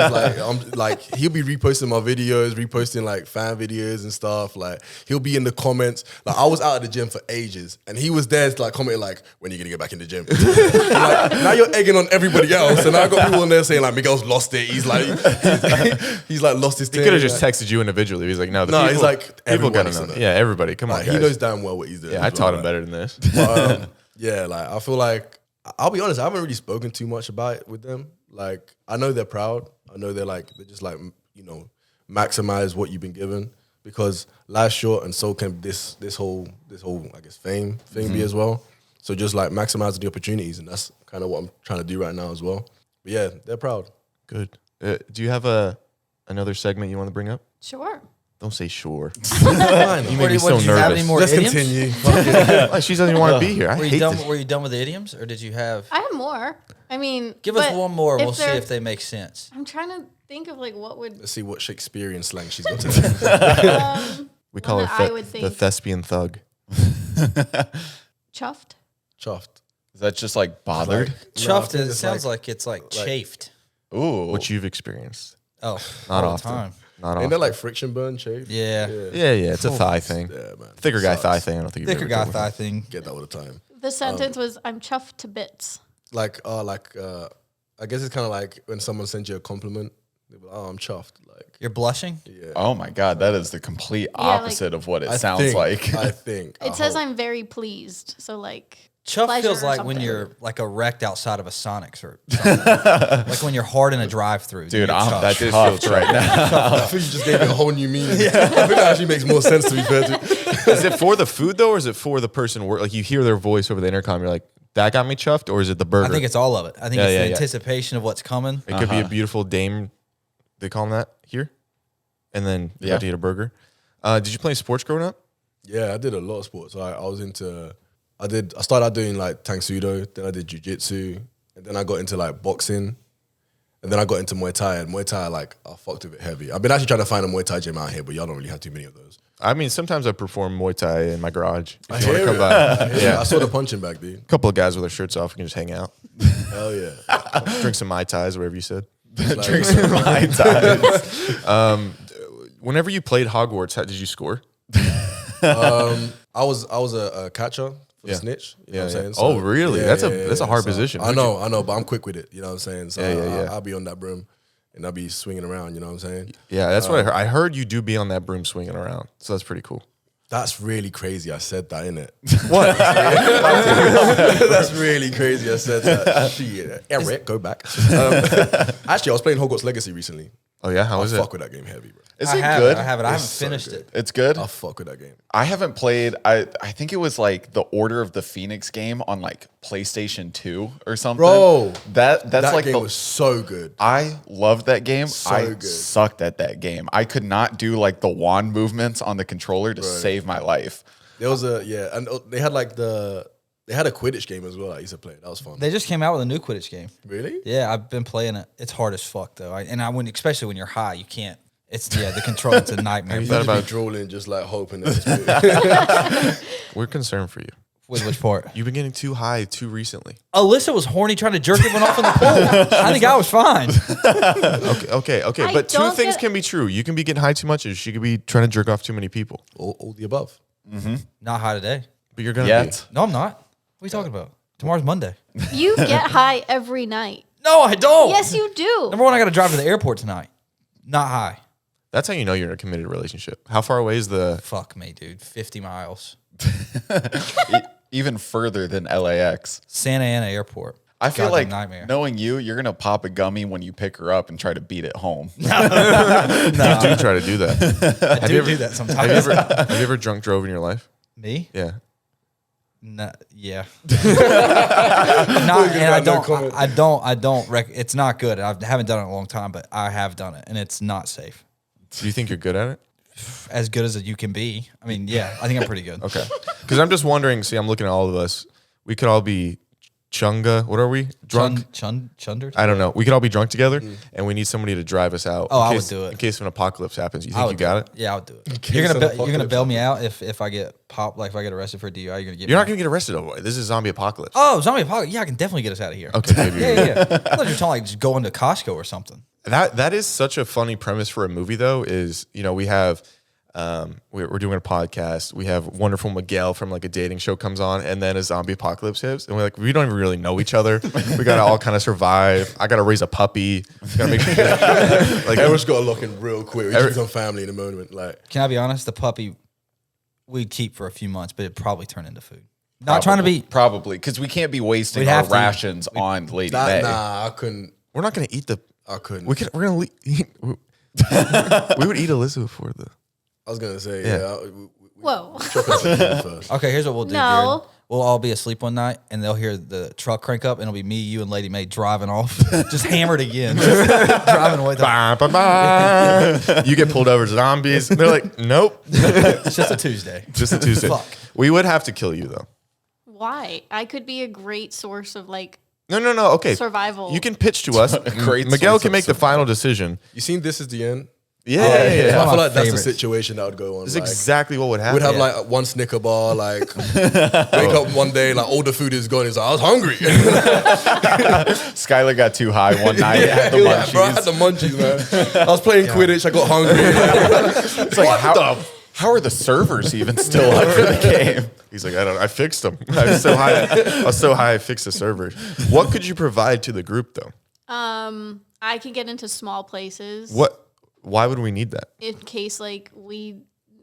Like he'll be reposting my videos, reposting like fan videos and stuff. Like he'll be in the comments. Like I was out of the gym for ages, and he was there like commenting like, "When are you gonna get back in the gym?" Like, now you're egging on everybody else, and I got people on there saying like, "Miguel's lost it." He's like, he's like lost his. He could have just texted you individually. He's like, no, he's like, people everyone gotta needs know. to know. Yeah, everybody. Come on, Like, guys. he knows damn well what he's doing. Yeah, I as taught well, him better than this. But, yeah, like I feel like I'll be honest, I haven't really spoken too much about it with them. Like I know they're proud. I know they're just like, you know, maximize what you've been given because life's short and so can this whole I guess fame thing be as well. So just like maximize the opportunities, and that's kind of what I'm trying to do right now as well. But yeah, they're proud. Good. Do you have another segment you want to bring up? Sure. Don't say sure. Fine. You made me so Did you have nervous. any more Let's idioms? continue. Fuck it. Like, she doesn't even want to be here. I Were hate you done? this. Were you done with the idioms, or did you have? I have more. I mean, Give us but one more, and if we'll see they're- if they make sense. I'm trying to think of like what would. Let's see what Shakespearean slang she's got today. We call One her that I would the think. thespian thug. Chuffed. Chuffed. Is that just like bothered? Chuffed. think It it's sounds like it's like chafed. Ooh. What you've experienced. Oh, Not all often. the time. Not Ain't often. that like friction burn, chafe? Yeah. Yeah, it's a thigh thing. Yeah, man. Thicker guy Sucks. thigh thing. I don't think you've Thicker ever guy dealt with thigh it. thing. Get that all the time. The sentence was, "I'm chuffed to bits." I guess it's kind of like when someone sends you a compliment, they're like, "Oh, I'm chuffed." Like, You're blushing. yeah. Oh my God, that is the complete Yeah, like- opposite of what it I sounds think- like. I think. It says, "I'm very pleased." So like, Chuff pleasure feels or like when something. you're like erect outside of a Sonics or something. Like when you're hard in a drive-through. Dude, you're I'm chuffed. that That chuffed feels right now. I think you just gave it a whole new meaning. I think that actually makes more sense to be fair. Is it for the food though, or is it for the person? Like you hear their voice over the intercom, you're like, "That got me chuffed," or is it the burger? I think it's all of it. I think Yeah, it's yeah, the yeah. anticipation of what's coming. It could be a beautiful dame. They call them that here, and then you have to eat a burger. Did you play sports growing up? Yeah, I did a lot of sports. I started out doing like tang sudo, then I did jiu-jitsu, and then I got into like boxing, and then I got into Muay Thai. And Muay Thai, like, I fucked with it heavy. I've been actually trying to find a Muay Thai gym out here, but y'all don't really have too many of those. I mean, sometimes I perform Muay Thai in my garage. If I you want to hear come it. by, Yeah, I saw the punching bag, dude. a couple of guys with their shirts off, we can just hang out, Hell yeah. drink some Mai Tais, whatever you said. Drink some Mai Tais. Whenever you played Hogwarts, how did you score? I was a catcher for the snitch. You know Yeah, what I'm saying? Oh, really? That's a hard So, position. I know, but I'm quick with it. You know what I'm saying? So Yeah. I'll be on that broom and I'll be swinging around. You know what I'm saying? Yeah, that's what I heard. I heard you do be on that broom swinging around. So that's pretty cool. That's really crazy. I said that, innit? What? That's really crazy. I said that. Shit. Eric, go back. Actually, I was playing Hogwarts Legacy recently. Oh, yeah? How I is it? fuck with that game heavy, bro. Is I it have good? I have it. I haven't so finished good. it. It's good. I fuck with that game. I haven't played. I think it was like the Order of the Phoenix game on like PlayStation 2 or something. Bro, that's that like game was so good. I loved that game. So I good. sucked at that game. I could not do like the wand movements on the controller to save my life. There was and they had like they had a Quidditch game as well. I used to play. That was fun. They just came out with a new Quidditch game. Really? Yeah, I've been playing it. It's hard as fuck though. Especially when you're high, you can't. It's the control. It's a nightmare. You thought just about- be drooling, just like hoping that it's We're concerned for you. With which part? You've been getting too high too recently. Alyssa was horny trying to jerk everyone off in the pool. I think I was fine. Okay. I But two don't things get- can be true. You can be getting high too much, or she could be trying to jerk off too many people. all the above. Not high today. But you're gonna Yet. No, I'm not. What are you talking about? Tomorrow's Monday. You get high every night. No, I don't. Yes, you do. Number one, I got to drive to the airport tonight. Not high. be. That's how you know you're in a committed relationship. How far away is the? Fuck me, dude. 50 miles. Even further than LAX. Santa Ana Airport. I feel Goddamn like nightmare. knowing you're gonna pop a gummy when you pick her up and try to beat it home. You do try to do that. I do that sometimes. Have you ever drunk drove in your life? Me? Yeah. No, yeah. Not, and No comment. I don't. It's not good. I haven't done it in a long time, but I have done it, and it's not safe. Do you think you're good at it? As good as you can be. I mean, yeah, I think I'm pretty good. Okay. Because I'm just wondering. See, I'm looking at all of us. We could all be chunga. What are we? Drunk. Chundered? I don't know. We could all be drunk together, and we need somebody to drive us out. Oh, in I would case- do it. in case an apocalypse happens. You I think would you got it? Yeah, I would do it. case You're of gonna apocalypse bail me out if I get popped, like if I get arrested for a DUI. You're gonna get You're me not gonna get arrested, oh boy. This is zombie apocalypse. Oh, zombie apocalypse. Yeah, I can definitely get us out of here. Okay, maybe. Yeah. I thought you were talking like just going to Costco or something. That is such a funny premise for a movie, though. Is we have we're doing a podcast. We have wonderful Miguel from like a dating show comes on, and then a zombie apocalypse hits, and we're like, we don't even really know each other. We gotta all kind of survive. I gotta raise a puppy. Gotta make sure like Everyone's got to lock in real quick. We keep some family in a moment. Like, Can I be honest? The puppy we'd keep for a few months, but it'd probably turn into food. Not trying to be. Probably because we can't be wasting We'd our have to. rations on Lady Bay. nah, I couldn't. we're not gonna eat the. I couldn't. We're gonna eat. We would eat Alyssa before the. I was gonna say, Yeah. yeah. Whoa. First. Okay, here's what we'll do. No. Jared. We'll all be asleep one night, and they'll hear the truck crank up, and it'll be me, you, and Lady May driving off, just hammered again, driving away. Ba, ba, ba. You get pulled over, zombies. They're like, nope, It's just a Tuesday. just a Tuesday. Fuck. We would have to kill you though. Why? I could be a great source of like No. Okay. survival. You can pitch to us. Great Miguel source can of make the final decision. You seen This Is the End? Yeah. yeah. I feel my like that's favorites. the situation that would go on. That's like, exactly what would happen. we'd have like one Snicker bar, like wake up one day, like all the food is gone. He's like, I was hungry. Skylar got too high one night. Had the He was like, bro, I had munchies. the munchies, man. I was playing Quidditch. I got hungry. It's like, how are the servers even still up for the game? He's like, I don't know. I fixed them. I was so high. I fixed the server. What could you provide to the group though? I can get into small places. What? Why would we need that? In case like we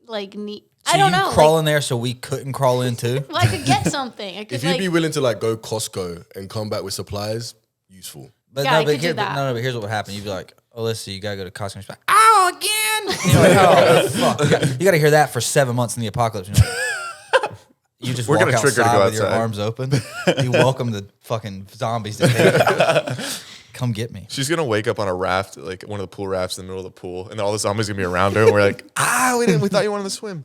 like need. So I don't you know. crawl like, in there so we couldn't crawl in too. well, I could get something. I could If you'd like. be willing to like go Costco and come back with supplies, useful. But Yeah, I no, but could do that. but here's what would happen. You'd be like, Alyssa, you gotta go to Costco. And she's like, oh, again. And you're like, oh, fuck. You gotta hear that for 7 months in the apocalypse. And you're like, you just We're walk gonna trigger to outside go with your outside. arms open. You welcome the fucking zombies to take you. Come get me. She's gonna wake up on a raft, like one of the pool rafts in the middle of the pool, and then all the zombies gonna be around her, and we're like, we thought you wanted to swim.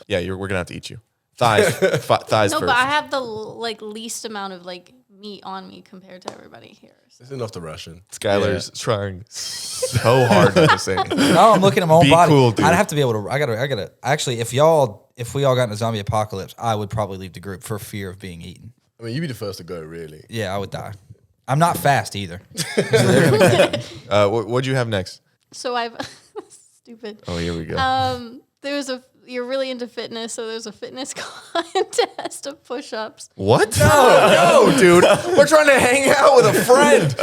Yeah, we're gonna have to eat you. Thighs no, first. but I have the like least amount of like meat on me compared to everybody here. So. It's enough to ration. Skylar's trying so hard not to say anything. No, I'm looking at my own Be body. cool, dude. I'd have to be able to. I gotta. Actually, if we all got in a zombie apocalypse, I would probably leave the group for fear of being eaten. I mean, you'd be the first to go, really. Yeah, I would die. I'm not fast either. What'd you have next? So I've stupid. Oh, here we go. There was you're really into fitness, so there's a fitness contest of push-ups. What? No, dude. We're trying to hang out with a friend,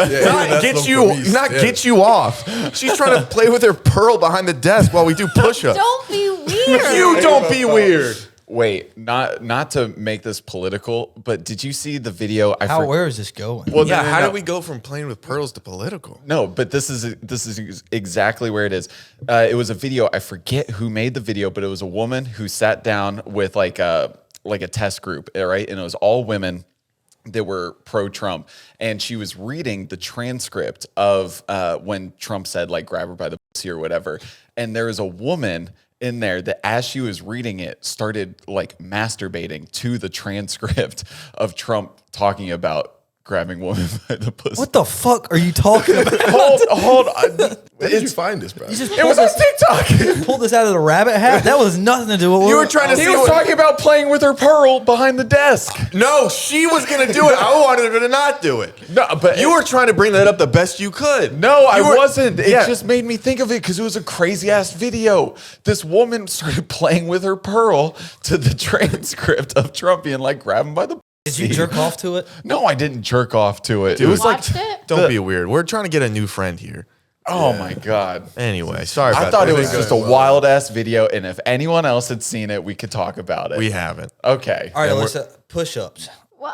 not get you off. She's trying to play with her pearl behind the desk while we do push-ups. Don't be weird. You don't be weird. Wait, not to make this political, but did you see the video? Where is this going? Well, Yeah, no, how no. did we go from playing with pearls to political? No, but this is exactly where it is. It was a video. I forget who made the video, but it was a woman who sat down with like a test group, right? And it was all women that were pro-Trump, and she was reading the transcript of when Trump said like grab her by the pussy or whatever. And there was a woman in there that as she was reading it started like masturbating to the transcript of Trump talking about grabbing women by the pussy. What the fuck are you talking about? Hold on. Where did you find this, bro? You just It was on TikTok. pulled this out of the rabbit hat. That was nothing to do with what You were trying to He see was what... talking about playing with her pearl behind the desk. No, she was going to do it. I wanted her to not do it. No, but You were trying to bring that up the best you could. No, I You were- wasn't. It Yeah. just made me think of it because it was a crazy ass video. This woman started playing with her pearl to the transcript of Trump being like, grab him by the Did you jerk off to it? No, I didn't jerk off to it. It was like, Watched it? Don't be weird. We're trying to get a new friend here. oh my God. Anyway, sorry about I thought that. it was just a wild ass video. And if anyone else had seen it, we could talk about it. We haven't. Okay. All right, Alyssa, push-ups. Well,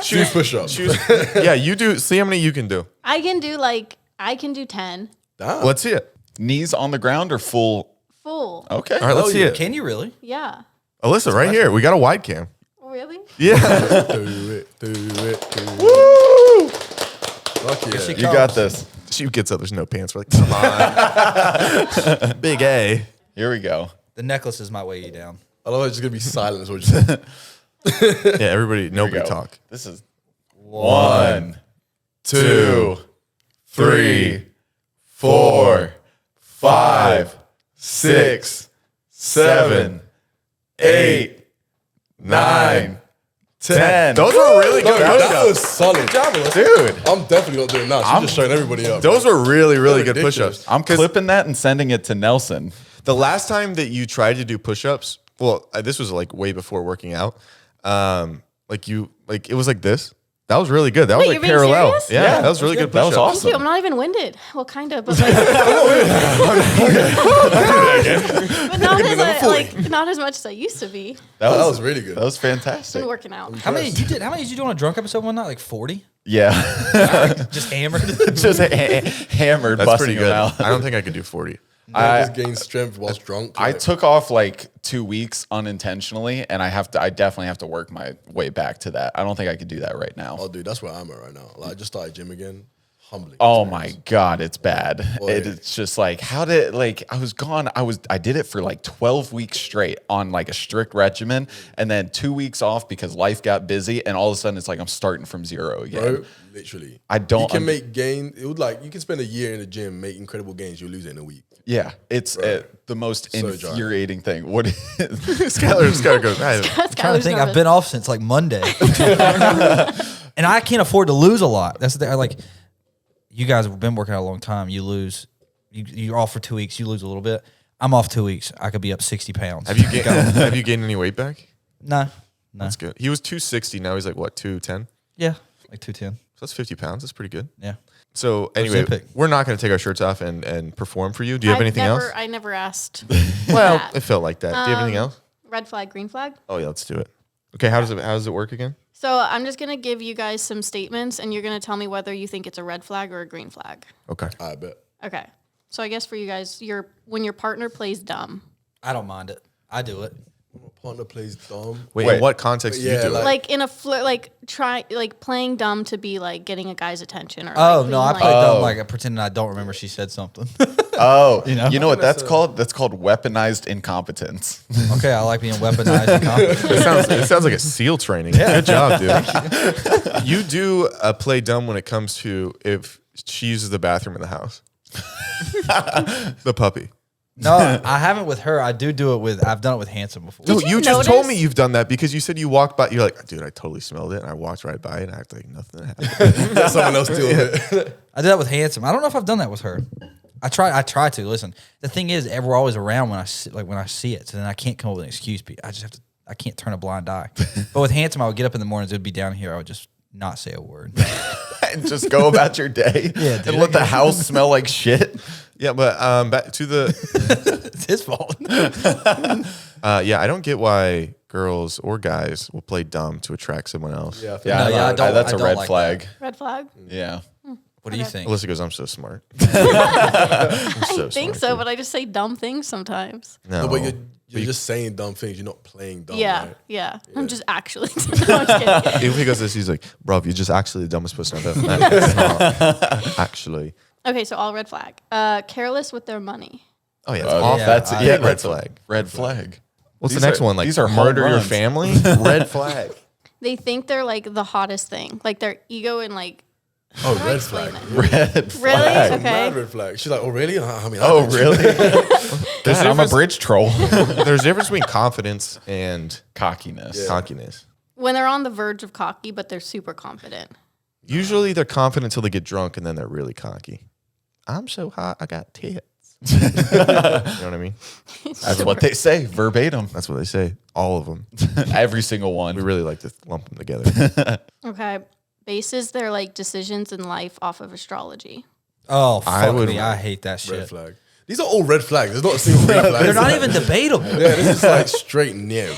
Choose push-ups. Yeah, you do. See how many you can do. I can do 10 Damn. Let's see it. Knees on the ground or full? full. Okay. All right, let's see it. Can you really? Yeah. Alyssa, right here. We got a wide cam. Really? Yeah. Do it. Woo! Fuck yeah. she You got this. She gets up. There's no pants. We're like, come on. Big A. Here we go. The necklaces might weigh you down. I love it's just gonna be silent. Is what you said. Yeah, everybody, Here we nobody go. talk. This is 1, 2, 3, 4, 5, 6, 7, 8, 9, 10. Those were really No, good that was push-ups. solid. Dude. I'm definitely not doing that. She's just showing everybody up. Those were really, really They're good ridiculous. push-ups. I'm clipping that and sending it to Nelson. The last time that you tried to do push-ups, well, this was like way before working out. It was like this. That was really good. That was Wait, like you're being parallel. serious? Yeah, that was really good That was push-ups. awesome. Thank you. I'm not even winded. Well, kind of, but like, but not as much as I used to be. That was really good. That was fantastic. Been working out. How many did you do on a drunk episode one night? Like 40? Yeah. Just hammered? Just hammered, That's busting pretty good. them out. I don't think I could do 40. I just gained strength whilst drunk. I like, took off like 2 weeks unintentionally, and I definitely have to work my way back to that. I don't think I could do that right now. oh, dude, that's where I'm at right now. Like, I just started gym again. Humbling. Oh my God, it's bad. Boy. It's just like, I was gone. I did it for like 12 weeks straight on like a strict regimen, and then 2 weeks off because life got busy, and all of a sudden it's like I'm starting from zero again. Bro, literally. I don't You can un- make gain. It would like you can spend a year in the gym, make incredible gains. You'll lose it in a week. Yeah, it's the most So jarring. infuriating thing. What is Skylar goes, I'm trying to think. I've been off since like Monday. And I can't afford to lose a lot. That's the thing. Like, you guys have been working out a long time. You lose. You're off for 2 weeks. You lose a little bit. I'm off 2 weeks. I could be up 60 pounds. Have you gained any weight back? No. That's good. He was 260. Now he's like, what, 210? Yeah. Like 210. So that's 50 pounds. That's pretty good. Yeah. So anyway, Ozempic. we're not going to take our shirts off and perform for you. Do you have anything else? I never asked. Well, that. it felt like that. Do you have anything else? Red flag, green flag. Oh yeah, let's do it. Okay, how does it work again? So I'm just gonna give you guys some statements, and you're gonna tell me whether you think it's a red flag or a green flag. Okay. I bet. Okay. So I guess for you guys, when your partner plays dumb, I don't mind it. I do it. My partner plays dumb. Wait, Wait. in what context do you Yeah, do it? like in a flirt, like playing dumb to be like getting a guy's attention, or Oh, like, no. I being, play like, dumb like pretending I don't remember she said something. Oh, You know? you know what that's called? That's called weaponized incompetence. Okay, I like being weaponized and confident. It sounds like a SEAL training. Good job, dude. You do play dumb when it comes to if she uses the bathroom in the house. The puppy. No, I haven't with her. I do it with. I've done it with Handsome before. No, Did you you just told notice- me you've done that because you said you walked by. You're like, dude, I totally smelled it, and I walked right by it, and I acted like nothing happened. Someone else deal with it. I did that with Handsome. I don't know if I've done that with her. I try to listen. The thing is, we're always around when I see it, so then I can't come up with an excuse. I just have to. I can't turn a blind eye. But with Handsome, I would get up in the mornings. It would be down here. I would just not say a word. And just go about your day. Yeah, and let the house smell like shit. Yeah, but back to the It's his fault. yeah, I don't get why girls or guys will play dumb to attract someone else. Yeah, I don't- that's I a don't red like flag. Red flag. Yeah. What do you think? Alyssa goes, I'm so smart. I think so, but I just say dumb things sometimes. No, No, but you're just saying dumb things. You're not playing dumb. Yeah, right? yeah. I'm just actually. No, I'm just kidding. if he goes this, he's like, bro, you're just actually the dumbest person I've ever met. It's not actually. Okay, so all red flag. Careless with their money. Oh, yeah, it's Oh, awful. that's I- Red that's a flag. Red flag. What's These the next are- one? Like, these are home murder your runs. family? Red flag. They think they're like the hottest thing, like their ego and like. Oh, How do I red explain flag. it? Red flag. Really? Okay. Mad red flag. She's like, oh really? I mean, Oh, really? There's God, I'm a bridge troll. There's a difference between confidence and Cockiness. cockiness. When they're on the verge of cocky, but they're super confident. Usually they're confident until they get drunk and then they're really cocky. I'm so hot, I got tits. You know what I mean? That's what they say, verbatim. That's what they say. All of them. Every single We one. really like to lump them together. Okay. Bases their like decisions in life off of astrology. Oh, fuck would- me. I hate that red shit. flag. These are all red flags. There's not a single red flag. They're not even debatable. Yeah, this is like straight no.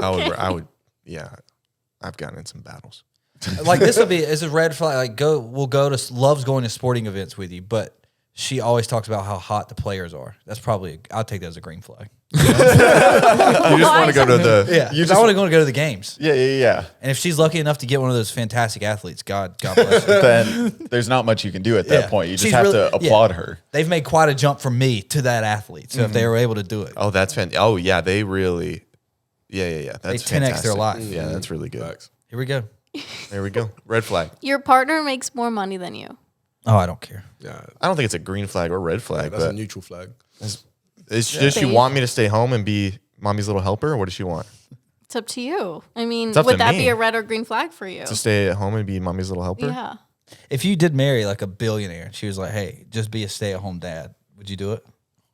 I would, yeah. I've gotten in some battles. Like this would be is a red flag. Like we'll go to loves going to sporting events with you, but she always talks about how hot the players are. That's probably I'll take that as a green flag. You just want to go to the. Yeah, I want to go to the games. Yeah. And if she's lucky enough to get one of those fantastic athletes, God bless her. Then there's not much you can do at that Yeah. point. You just She's have really- to applaud her. They've made quite a jump from me to that athlete. So if they were able to do it, Oh, that's fantastic. Oh, yeah. They really. Yeah. That's 10x their fantastic. life. Yeah, that's really good. Facts. here we go. There we go. Red flag. Your partner makes more money than you. Oh, I don't care. Yeah, I don't think it's a green flag or red flag, that's a but neutral flag. does she want me to stay home and be mommy's little helper, or what does she want? It's up to you. I mean, It's up would to that me. be a red or green flag for you? To stay at home and be mommy's little helper? Yeah. If you did marry like a billionaire, she was like, "Hey, just be a stay-at-home dad." Would you do it?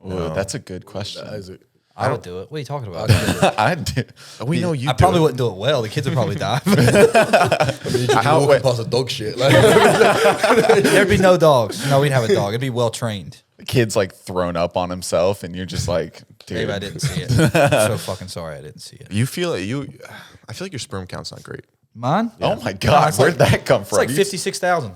Ooh, that's a good question. That is it. I would do it. What are you talking about? I do. We know you I do probably it. wouldn't do it well. The kids would probably die. I mean, you just walking past a dog shit. Like, There'd be no dogs. No, we'd have a dog. It'd be well trained. The kid's like thrown up on himself, and you're just like, dude. Maybe I didn't see it. I'm so fucking sorry I didn't see it. You feel you. I feel like your sperm count's not great. Mine? Oh my God, it's where'd like- that come It's from? like You- 56,000.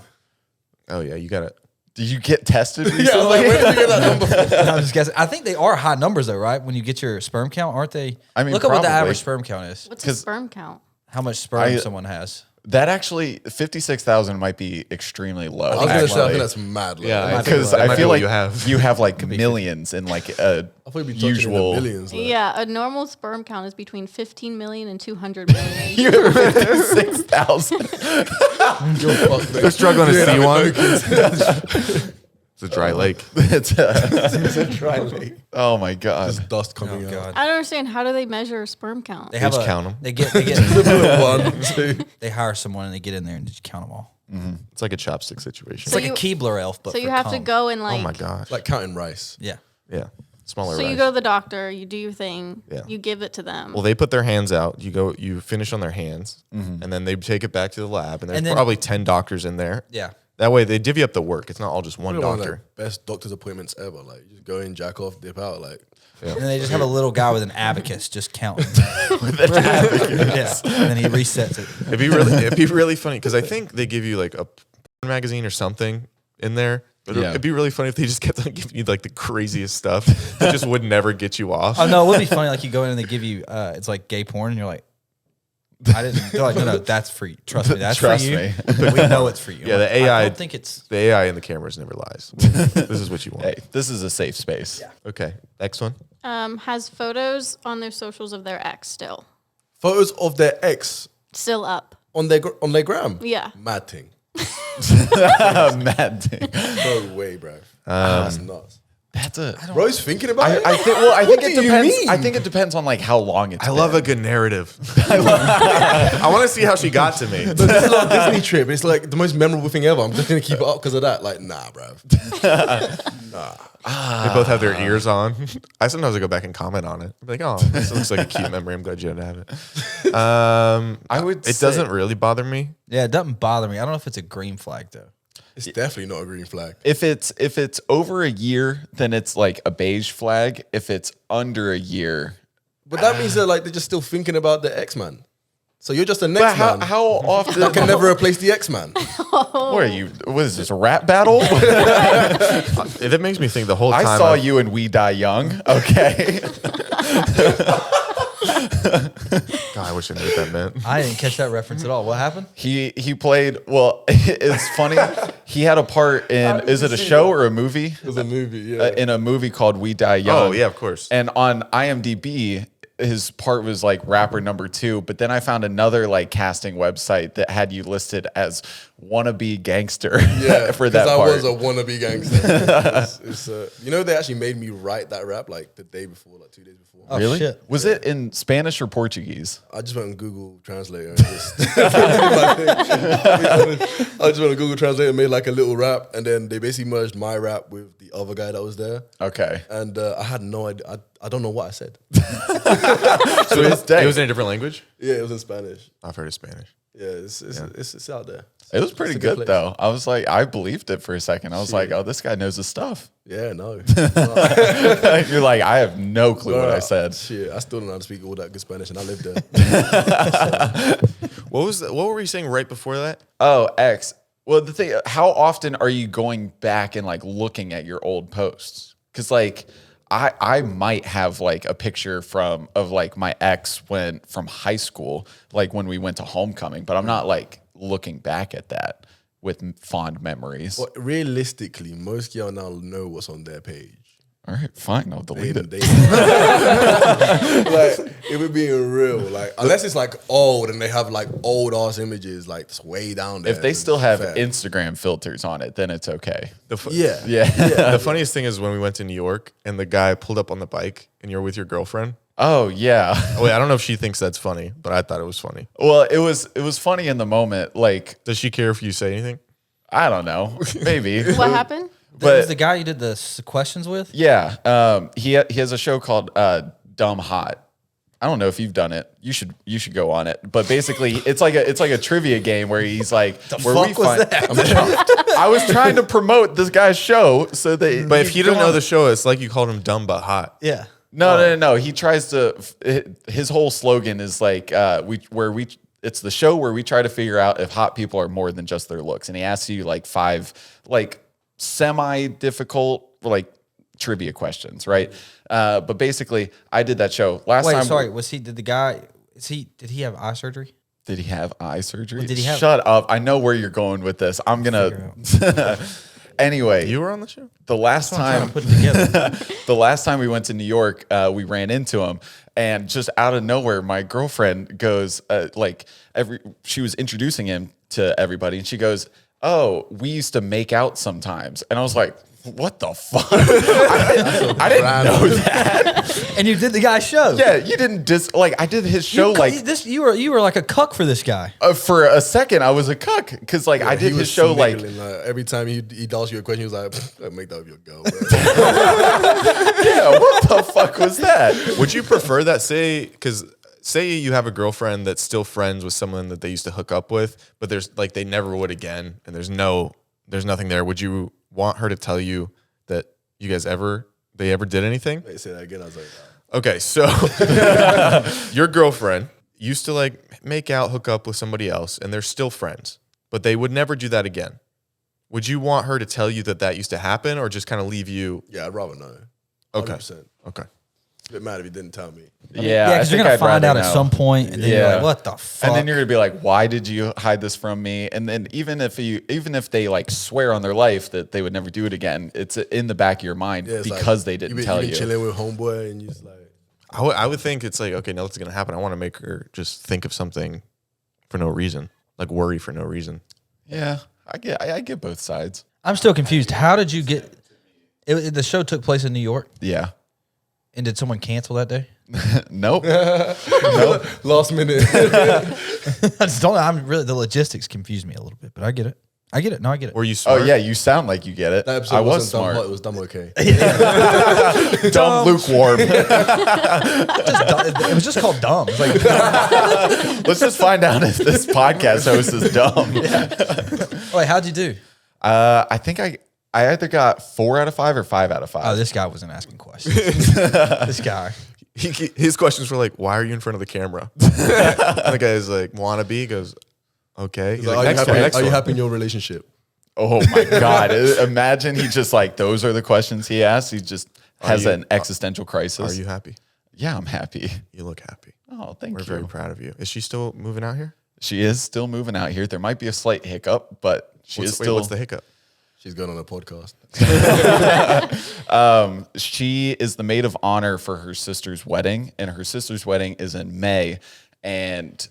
Oh yeah, you got it. Did you get tested recently? yeah, I was like, where did you get that number from? No, I'm just guessing. I think they are high numbers though, right? When you get your sperm count, aren't they? I mean, look at what the probably. average sperm count is. What's a 'Cause- sperm count? How much sperm someone has. That actually, 56,000 might be extremely low. I was gonna say, I actually. think that's mad. Like, Yeah, I Because That might I be feel what like you have. like millions in like a thought you'd be talking usual. in the millions. Like. Yeah, a normal sperm count is between 15 million and 200 million. You have 56,000. You're fucked, They're struggling to see one. It's a dry lake. It's a dry lake. Oh my God. Just dust coming Oh out. god. I don't understand. How do they measure a sperm count? They have just a, count 'em. They get 1, 2. they hire someone and they get in there and just count them all. It's like a chopstick situation. It's So like you- a Keebler elf, but So you for have to cum. go and like. Oh my gosh. Like counting rice. Yeah. Yeah. Smaller So rice. you go to the doctor, you do your thing, Yeah. you give it to them. Well, they put their hands out. You finish on their hands, and then they take it back to the lab. And there's And then- probably 10 doctors in there. Yeah. That way, they divvy up the work. It's not all just one Probably one of doctor. the best doctor's appointments ever. Like, you just go in, jack off, dip out. Like, And then they just have a little guy with an abacus just counting. With an abacus. Yeah. And then he resets it. It'd be really funny because I think they give you like a porn magazine or something in there. But Yeah. it'd be really funny if they just kept on giving you like the craziest stuff that just would never get you off. Oh no, it would be funny. Like you go in and they give you, it's like gay porn, and you're like, I didn't. They're like, no, that's for you. Trust me, that's Trust for you. me. We know it's for you. Yeah, I'm the like, AI I don't think it's. The AI in the cameras never lies. This is what you want. Hey, this is a safe space. Yeah. Okay, next one. Has photos on their socials of their ex still. photos of their ex Still up. on their gram. Yeah. Mad thing. Mad thing. No way, bro. That's nuts. That's a. Bro's thinking about it. I think. Well, I What think it do you depends. mean? I think it depends on like how long it's. I love a good narrative. I want to see how she got to me. But this is like a Disney trip. It's like the most memorable thing ever. I'm just gonna keep it up because of that. Like, nah, bro. They both have their ears on. I sometimes I go back and comment on it. I'm like, oh, this looks like a cute memory. I'm glad you had to have it. I would. It doesn't really bother me. Yeah, it doesn't bother me. I don't know if it's a green flag though. It's definitely not a green flag. If it's over a year, then it's like a beige flag. If it's under a year, But that means that like they're just still thinking about the X-Man. So you're just a but next man how often that can never replace the X-Man. What are you? What is this, a rap battle? That makes me think the whole time. I saw you and We Die Young. Okay. God, I wish I knew what that meant. I didn't catch that reference at all. What happened? He played. Well, it's funny. He had a part in. Is it a show or a movie? It was a movie, yeah. In a movie called We Die Young. Oh, yeah, of course. And on IMDb, his part was like rapper number 2. But then I found another like casting website that had you listed as wannabe gangster. Yeah, for that I part. was a wannabe gangster. You know, they actually made me write that rap like the day before, like 2 days before. Oh, Really? shit. Was it in Spanish or Portuguese? I just went on Google Translator and just I just went on Google Translator and made like a little rap, and then they basically merged my rap with the other guy that was there. Okay. And I had no idea. I don't know what I said. So It was in a different language? Yeah, it was in Spanish. I've heard of Spanish. Yeah, it's out there. It was pretty It's a good good place. though. I was like, I believed it for a second. I was like, oh, this guy knows his stuff. Yeah, no. You're like, I have no clue what I said. Shit, I still don't know how to speak all that good Spanish, and I lived there. What were we saying right before that? Oh, X. Well, the thing, how often are you going back and like looking at your old posts? Because like, I might have like a picture of like my ex from high school, like when we went to homecoming, but I'm not like looking back at that with fond memories. But realistically, most girls now know what's on their page. All right, fine, I'll delete it. Like, if we're being real, like, unless it's like old and they have like old ass images, like it's way down there. If they still have fair. Instagram filters on it, then it's okay. Yeah. The funniest thing is when we went to New York and the guy pulled up on the bike and you're with your girlfriend. Oh yeah. Oh, wait, I don't know if she thinks that's funny, but I thought it was funny. Well, it was funny in the moment. Like, Does she care if you say anything? I don't know, maybe. What happened? That was But the guy you did the questions with? yeah, he has a show called Dumb Hot. I don't know if you've done it. You should go on it. But basically, it's like a trivia game where he's like, I was trying to promote this guy's show so that. But if you didn't know the show, it's like you called him dumb but hot. Yeah. No. He tries to. His whole slogan is like It's the show where we try to figure out if hot people are more than just their looks, and he asks you like 5 like semi-difficult like trivia questions, right? But basically, I did that show last Wait, time. sorry. Did he have eye surgery? Did he have eye surgery? Did he have- Shut up! I know where you're going with this. I'm gonna. Anyway, You were on the show? the last time Put it together. the last time we went to New York, we ran into him, and just out of nowhere, my girlfriend goes, she was introducing him to everybody, and she goes, "Oh, we used to make out sometimes," and I was like, "What the fuck?" I didn't know that. And you did the guy's show. Yeah, you didn't I did his show You were like a cuck for this guy. for a second. I was a cuck because I did He his was show like. sniggling, every time he asked you a question, he was like, "Don't make that with your girl." Bro. Yeah, what the fuck was that? Would you prefer that? Say you have a girlfriend that's still friends with someone that they used to hook up with, but there's like they never would again, and there's nothing there. Would you want her to tell you that you guys ever did anything? They say that again. I was like, Okay, so your girlfriend used to like make out, hook up with somebody else, and they're still friends, but they would never do that again. Would you want her to tell you that used to happen, or just kind of leave you? "Yeah, I'd rather know." Okay. 100%. Okay. A bit mad if he didn't tell me. Yeah, because you're I gonna think I'd find out rather at know. some point, and then you're like, "What the fuck?" And then you're gonna be like, "Why did you hide this from me?" And then even if they like swear on their life that they would never do it again, it's in the back of your mind Yeah, it's because like, they didn't you tell been you. chilling with homeboy, and you just like, I would think it's like, okay, now what's gonna happen? I want to make her just think of something for no reason, like worry for no reason. Yeah, I get both sides. I'm still confused. How did you get? The show took place in New York, Yeah. and did someone cancel that day? Nope. Last minute. I just don't know. The logistics confuse me a little bit, but I get it. No, I get it. Were you smart? Oh yeah, you sound like you get it. That episode I was wasn't dumb smart. hot, it was dumb okay. Dumb lukewarm. It was just called dumb. It's like, Let's just find out if this podcast host is dumb. wait, how'd you do? I think I either got 4 out of 5 or 5 out of 5. Oh, this guy wasn't asking questions. This guy. His questions were like, "Why are you in front of the camera?" And the guy is like, "Wannabe?" He goes, "Okay." He's Like, like, are you happy in your relationship? Oh my God. Imagine he just like, those are the questions he asks. He just has an existential crisis. Are you happy? Yeah, I'm happy. You look happy. Oh, thank We're you. very proud of you. Is she still moving out here? She is still moving out here. There might be a slight hiccup, but What's the hiccup? She's going on a podcast. She is the maid of honor for her sister's wedding, and her sister's wedding is in May. And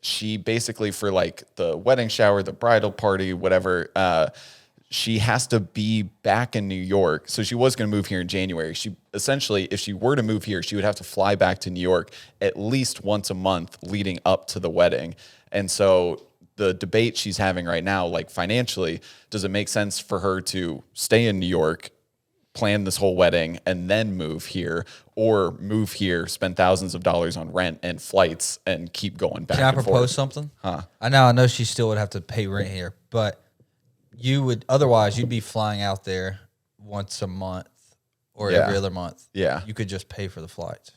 she basically, for like the wedding shower, the bridal party, whatever, she has to be back in New York. So she was going to move here in January. She essentially, if she were to move here, she would have to fly back to New York at least once a month leading up to the wedding. And so the debate she's having right now, like financially, does it make sense for her to stay in New York, plan this whole wedding, and then move here, or move here, spend thousands of dollars on rent and flights, and keep going back Can I and propose forth? something? Huh? I know she still would have to pay rent here, but you'd be flying out there once a month or Yeah. every other month. Yeah. You could just pay for the flights.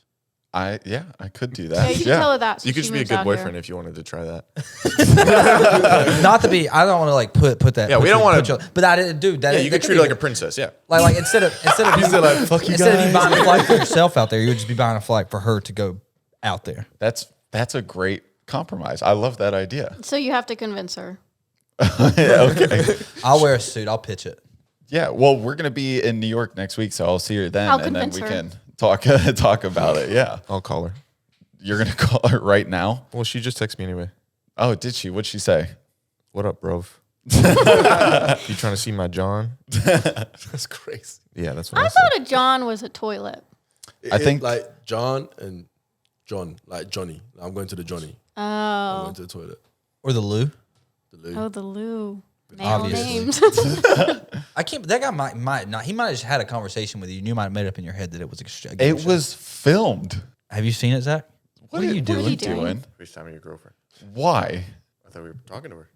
I could do Yeah, that. you can tell her that. So You could she just be a moves good out boyfriend here. if you wanted to try that. Not to be, I don't want to like put that. Yeah, we don't wanna- But I didn't do that. Yeah, you that could treat be her like a princess. Yeah. like instead of He's still like, fuck you instead of you guys. buying a flight for yourself out there, you would just be buying a flight for her to go out there. That's a great compromise. I love that idea. So you have to convince her. Yeah, okay. I'll wear a suit. I'll pitch it. Yeah. Well, we're gonna be in New York next week, so I'll see her then, I'll and then convince we her. can talk about it. Yeah. I'll call her. You're gonna call her right now? Well, she just texted me anyway. Oh, did she? What'd she say? What up, bro? You trying to see my John? That's crazy. Yeah, that's what I I said. thought a John was a toilet. I think- like John and John, like Johnny. I'm going to the Johnny. I'm Oh. going to the toilet. Or the loo. The loo. Oh, the Lou. Male Obviously. names. I can't. That guy might not. He might have just had a conversation with you, and you might have made up in your head that it was. It was filmed. Have you seen it, Zach? What are you What are doing? you doing? FaceTime your girlfriend. Why? I thought we were talking to her.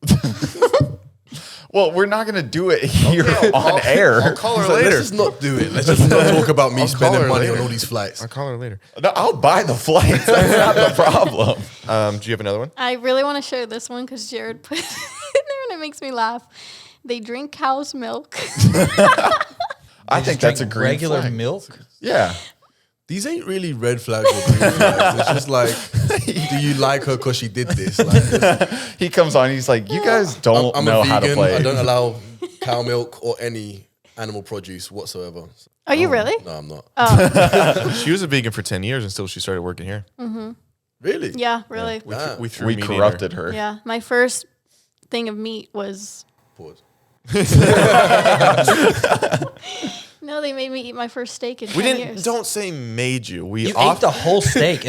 Well, we're not gonna do it here on air. I'll call her He's like, later. let's just not do it. Let's just not talk about me I'll call spending her money later. on all these flights. I'll call her later. No, I'll buy the flights. That's not the problem. Do you have another one? I really want to show this one because Jared put it in there and it makes me laugh. They drink cow's milk. I think that's a green regular flag. milk. Yeah. These ain't really red flags or green flags. It's just like, do you like her because she did this? Like, He comes on. He's like, you guys don't I'm know a how to vegan. play. I don't allow cow milk or any animal produce whatsoever. Are you really? No, I'm not. She was a vegan for 10 years until she started working here. Really? Yeah, really. We threw we meat in her. corrupted her. Yeah. My first thing of meat was Pause. no, they made me eat my first steak in 10 We didn't. years. Don't say made you. We You off. ate the whole steak.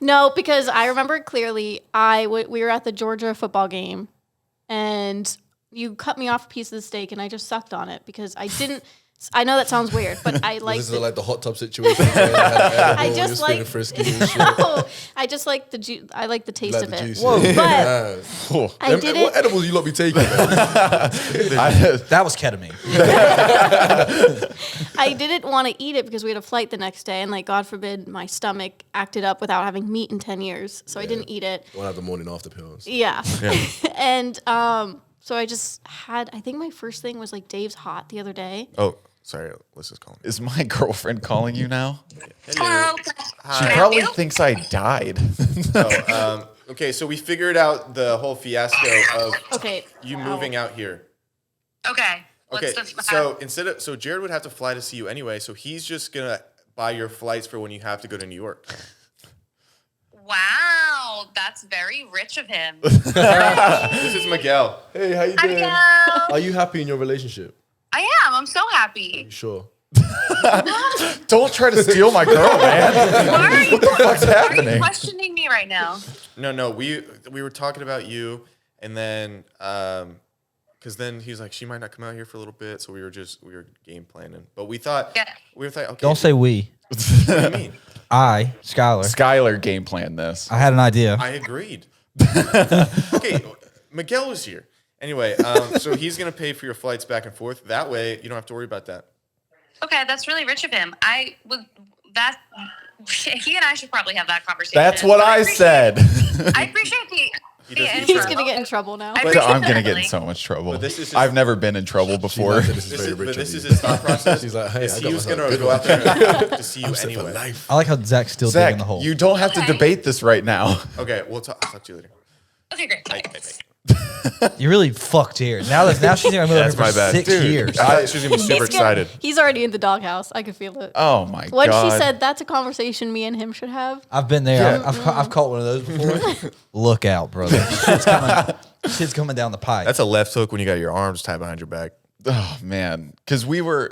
No, because I remember it clearly. We were at the Georgia football game, and you cut me off a piece of the steak, and I just sucked on it because I didn't. I know that sounds weird, but I like. This is like the hot tub situation. I just like- frisky and shit. No, I just like the I like the taste Like of the it. juice. Whoa. Yeah. But I did What it. edibles you lot be taking? Man? That was ketamine. I didn't want to eat it because we had a flight the next day, and like God forbid, my stomach acted up without having meat in 10 years, so I didn't eat it. Don't have the morning after pills. Yeah, and so I just had. I think my first thing was like Dave's Hot the other day. Oh, sorry. Alyssa's calling. Is my girlfriend calling you now? Hello. She probably thinks I died. Okay, so we figured out the whole fiasco of Okay, you wow. moving out here. Okay. Okay, What's the so Jared would have to fly to see you anyway, so he's just gonna buy your flights for when you have to go to New York. Wow, that's very rich of him. This is Miguel. Hey, how you Hi, doing? Miguel. Are you happy in your relationship? I am. I'm so happy. Sure. Don't try to steal my girl, man. Why are you, What's are you happening? questioning me right now? No, we were talking about you, and then because then he's like, she might not come out here for a little bit, so we were game planning. But we thought, Yeah. okay. Don't say we. What do you mean? I, Skylar. Skylar game plan this. I had an idea. I agreed. Okay, Miguel was here. Anyway, so he's gonna pay for your flights back and forth. That way, you don't have to worry about that. Okay, that's really rich of him. He and I should probably have that conversation. That's what But I said. I appreciate the doesn't- He's gonna get in trouble now. I appreciate I'm that, gonna get in Emily. so much trouble. But this is just- I've never been in trouble before. This is very rich. This of is you. his thought process. She's like, hey, I he got was myself gonna a good go out there to see you I'm set for anyway. life. I like how Zach's still Zach, digging the hole. you don't have to Okay. debate this right now. Okay, I'll talk to you later. Okay, great. Bye. You really fucked here. Now she's gonna move That's here my for bad. 6 Dude, years. I thought she was gonna be super He's gonna- excited. He's already in the doghouse. I can feel it. Oh my When god. she said that's a conversation me and him should have. I've been there. I've caught one of those before. Look out, brother. Shit's coming down the pipe. That's a left hook when you got your arms tied behind your back. Oh man, because we were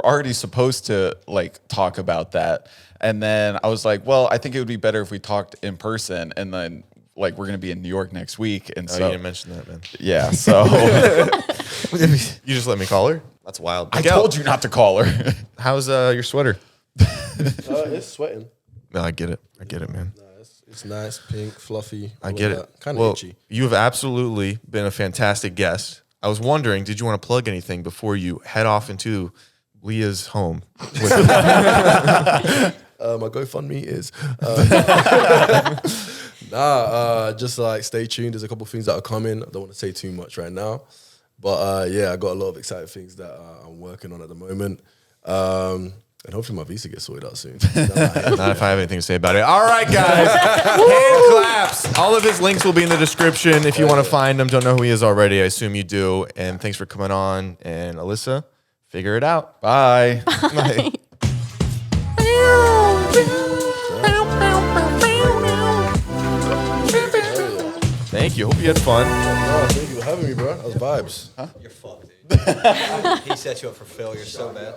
already supposed to like talk about that, and then I was like, well, I think it would be better if we talked in person, and then like we're gonna be in New York next week, and Oh, you so didn't mention that, man. yeah, so You just let me call her? That's wild. I told you not to call her. How's your sweater? It's sweating. No, I get it, man. It's nice, pink, fluffy. I get it. Kind of Well, itchy. you have absolutely been a fantastic guest. I was wondering, did you want to plug anything before you head off into Leah's home? My GoFundMe is just like stay tuned. There's a couple things that are coming. I don't want to say too much right now, but yeah, I got a lot of exciting things that I'm working on at the moment, and hopefully my visa gets sorted out soon. Not if I have anything to say about it. All right, guys. Hand claps. All of his links will be in the description if you want to find him. Don't know who he is already. I assume you do. And thanks for coming on. And Alyssa, figure it out. Bye. Bye. Thank you. Hope you had fun. Oh, thank you for having me, bro. That was vibes. You're fucked, dude. He set you up for failure so bad.